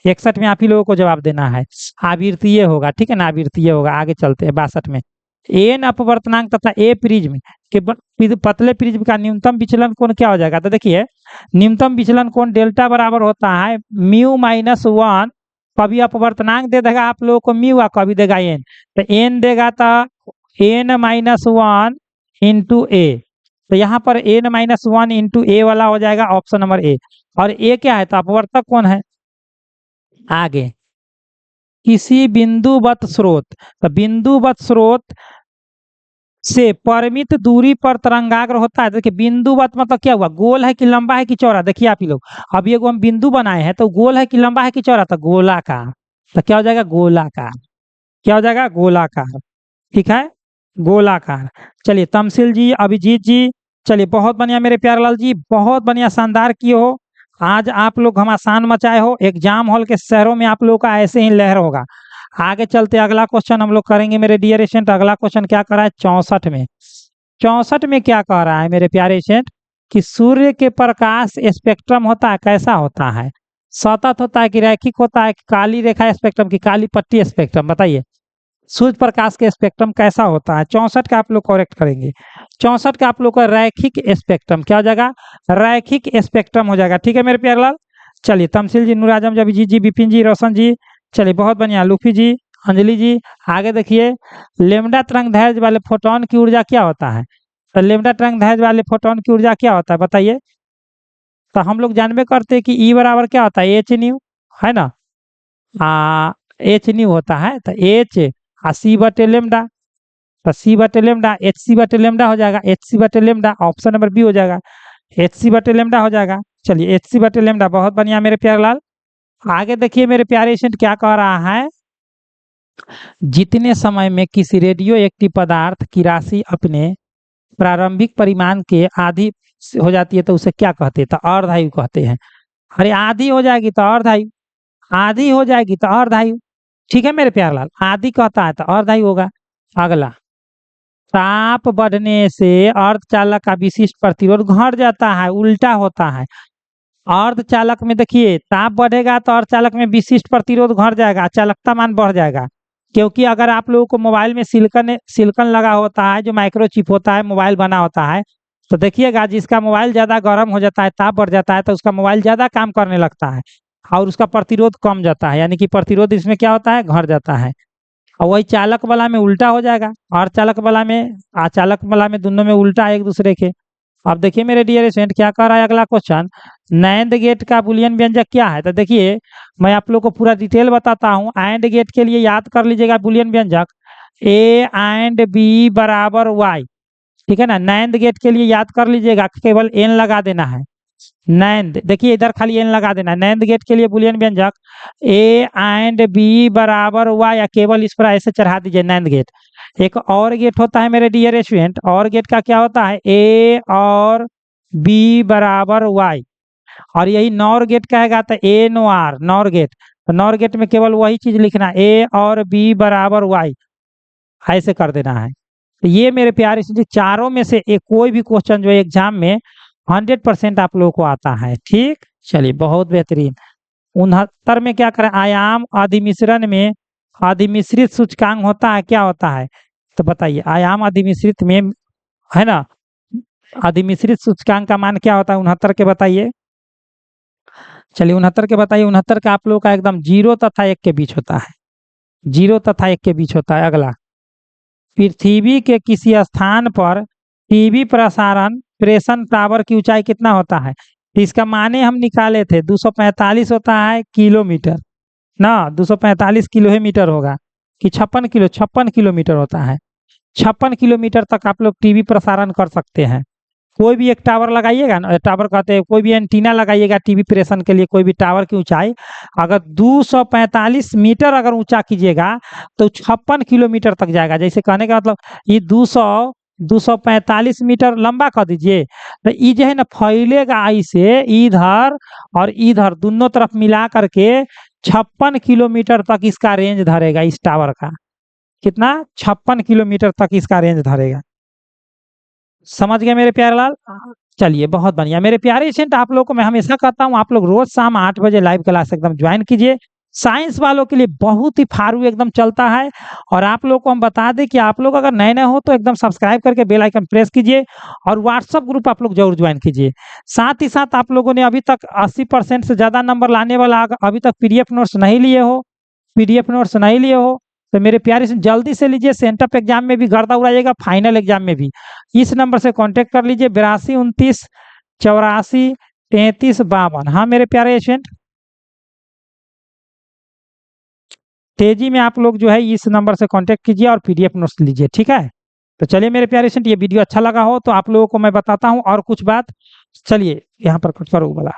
61 में आप ही लोगों को जवाब देना है, आवृत्तीय होगा। ठीक है ना, आवृत्तीय होगा। आगे चलते हैं 62 में। एन अपवर्तनांक तथा ए प्रिज्म के पतले प्रिज्म का न्यूनतम विचलन कोण क्या हो जाएगा? तो देखिए न्यूनतम विचलन कोण डेल्टा बराबर होता है μ-1। कभी अपवर्तनांक दे देगा आप लोगों को म्यू, कभी देगा एन, तो एन देगा तो n-1 इंटू ए। तो यहाँ पर n-1 इंटू ए वाला हो जाएगा ऑप्शन नंबर ए। और ए क्या है? तो अपवर्तक कौन है? आगे किसी बिंदुवत स्रोत, तो बिंदुवत स्रोत से परिमित दूरी पर तरंगाग्र होता है। देखिए बिंदुवत मतलब क्या हुआ? गोल है कि लंबा है कि चौड़ा? देखिए आप ही लोग, अब ये हम बिंदु बनाए हैं, तो गोल है कि लंबा है कि चौड़ा? तो गोलाकार। तो क्या हो जाएगा? गोलाकार। क्या हो जाएगा? गोलाकार। ठीक है, गोलाकार। चलिए तमसील जी, अभिजीत जी, चलिए बहुत बढ़िया मेरे प्यारे लाल जी, बहुत बढ़िया, शानदार किए हो। आज आप लोग घमासान मचाए हो। एग्जाम हॉल के शहरों में आप लोगों का ऐसे ही लहर होगा। आगे चलते अगला क्वेश्चन हम लोग करेंगे मेरे डियर स्टूडेंट। अगला क्वेश्चन क्या कर रहा है? 64 में। 64 में क्या कह रहा है मेरे प्यारे स्टूडेंट कि सूर्य के प्रकाश स्पेक्ट्रम होता है, कैसा होता है? सतत होता है कि रैखिक होता है कि काली रेखा स्पेक्ट्रम की काली पट्टी स्पेक्ट्रम? बताइए। सूर्य प्रकाश के स्पेक्ट्रम कैसा होता है? 64 का आप लोग करेक्ट करेंगे। 64 का आप लोग का रैखिक स्पेक्ट्रम क्या हो जाएगा? रैखिक स्पेक्ट्रम हो जाएगा। ठीक है मेरे प्यारे लाल। चलिए तमसील जी, नूर आजम जी, विपिन जी, रोशन जी, चलिए बहुत बढ़िया, लूफी जी, अंजलि जी। आगे देखिए, लेमडा तरंग दैर्ध्य वाले फोटोन की ऊर्जा क्या होता है? तो लेमडा तरंग दैर्ध्य वाले फोटोन की ऊर्जा क्या होता है बताइए? तो हम लोग जानबे करते हैं कि ई बराबर क्या होता है? एच न्यू, है ना? एच न्यू होता है, तो एच सी बटे लेमडा, तो सी बटे लेमडा एच सी बटे लेमडा हो जाएगा। एच सी बटे लेमडा ऑप्शन नंबर बी हो जाएगा, एच सी बटे लेमडा हो जाएगा। चलिए एच सी बटे लेमडा, बहुत बढ़िया मेरे प्यारे लाल। आगे देखिए मेरे प्यारे स्टूडेंट क्या कह रहा है, जितने समय में किसी रेडियो एक्टिव पदार्थ की राशि अपने प्रारंभिक परिमाण के आधी हो जाती है तो उसे क्या कहते हैं? तो अर्धायु कहते हैं। अरे आधी हो जाएगी तो अर्धायु, आधी हो जाएगी तो अर्धायु। ठीक है मेरे प्यारे लाल, आधी कहता है तो अर्धायु होगा। अगला, ताप बढ़ने से अर्धचालक का विशिष्ट प्रतिरोध घट जाता है, उल्टा होता है। अर्धचालक में देखिए ताप बढ़ेगा तो अर्धचालक में विशिष्ट प्रतिरोध घट जाएगा, चालकता मान बढ़ जाएगा। क्योंकि अगर आप लोगों को मोबाइल में सिलिकॉन लगा होता है, जो माइक्रोचिप होता है, मोबाइल बना होता है, तो देखिएगा जिसका मोबाइल ज़्यादा गर्म हो जाता है, ताप बढ़ जाता है, तो उसका मोबाइल ज़्यादा काम करने लगता है और उसका प्रतिरोध कम जाता है, यानी कि प्रतिरोध इसमें क्या होता है? घट जाता है। और वही चालक वाला में उल्टा हो जाएगा, और चालक वाला में अचालक वाला में दोनों में उल्टा है एक दूसरे के। अब देखिए मेरे डियर स्टूडेंट क्या कह रहा है अगला क्वेश्चन, नैंद गेट का बुलियन व्यंजक क्या है? तो देखिए मैं आप लोग को पूरा डिटेल बताता हूँ। एंड गेट के लिए याद कर लीजिएगा बुलियन व्यंजक, ए एंड बी बराबर वाई। ठीक है ना? नैंद गेट के लिए याद कर लीजिएगा, केवल एन लगा देना है। नैंद, देखिए इधर खाली एन लगा देना है। नैंद गेट के लिए बुलियन व्यंजक ए एंड बी बराबर वाई, या केवल इस पर ऐसे चढ़ा दीजिए नैंद गेट। एक और गेट होता है मेरे डियर स्टूडेंट, और गेट का क्या होता है? ए और बी बराबर वाई। और यही नॉर गेट कहेगा तो ए नो आर, नॉर गेट। तो नॉर गेट में केवल वही चीज लिखना, ए और बी बराबर वाई, ऐसे कर देना है। तो ये मेरे प्यारे से चारों में से एक कोई भी क्वेश्चन जो एग्जाम में 100% आप लोगों को आता है। ठीक, चलिए बहुत बेहतरीन। 69 में क्या करें, आयाम अधिमिश्रण में अधिमिश्रित सूचकांक होता है, क्या होता है? तो बताइए, आयाम अधिमिश्रित में, है ना, अधिमिश्रित सूचकांक का मान क्या होता है? 69 के बताइए। चलिए 69 के बताइए। 69 का आप लोगों का एकदम 0 तथा 1 के बीच होता है, 0 तथा 1 के बीच होता है। अगला, पृथ्वी के किसी स्थान पर टीवी प्रसारण प्रेषण टावर की ऊंचाई कितना होता है? तो इसका माने हम निकाले थे, 245 होता है किलोमीटर ना, 245 किलोमीटर होगा कि 56 किलोमीटर होता है। 56 किलोमीटर तक आप लोग टीवी प्रसारण कर सकते हैं। कोई भी एक टावर लगाइएगा ना, टावर कहते हैं, कोई भी एंटीना लगाइएगा टीवी प्रेषण के लिए, कोई भी टावर की ऊंचाई अगर 245 मीटर अगर ऊंचा कीजिएगा तो 56 किलोमीटर तक जाएगा। जैसे कहने का मतलब ये 245 मीटर लंबा कर दीजिए, तो ये जो है ना फैलेगा ऐसे इधर और इधर दोनों तरफ मिला करके 56 किलोमीटर तक इसका रेंज धरेगा। इस टावर का कितना? 56 किलोमीटर तक इसका रेंज धरेगा। समझ गए मेरे प्यारे लाल? चलिए बहुत बढ़िया मेरे प्यारे स्टूडेंट, आप लोग को मैं हमेशा कहता हूँ आप लोग रोज शाम 8 बजे लाइव क्लास एकदम ज्वाइन कीजिए। साइंस वालों के लिए बहुत ही फारू एकदम चलता है। और आप लोग को हम बता दें कि आप लोग अगर नए नए हो तो एकदम सब्सक्राइब करके बेल आइकन प्रेस कीजिए, और व्हाट्सएप ग्रुप आप लोग जरूर ज्वाइन कीजिए। साथ ही साथ आप लोगों ने अभी तक 80% से ज़्यादा नंबर लाने वाला अभी तक PDF नोट्स नहीं लिए हो, PDF नोट्स नहीं लिए हो, तो मेरे प्यारे से जल्दी से लीजिए। सेंटअप एग्जाम में भी गर्दा उड़ाइएगा, फाइनल एग्जाम में भी। इस नंबर से कांटेक्ट कर लीजिए, 82 29 84 33 52। हाँ मेरे प्यारे स्टूडेंट, तेजी में आप लोग जो है इस नंबर से कांटेक्ट कीजिए और PDF नोट्स लीजिए। ठीक है, तो चलिए मेरे प्यारे स्टूडेंट, ये वीडियो अच्छा लगा हो तो आप लोगों को मैं बताता हूँ और कुछ बात। चलिए यहाँ पर कट करो वाला।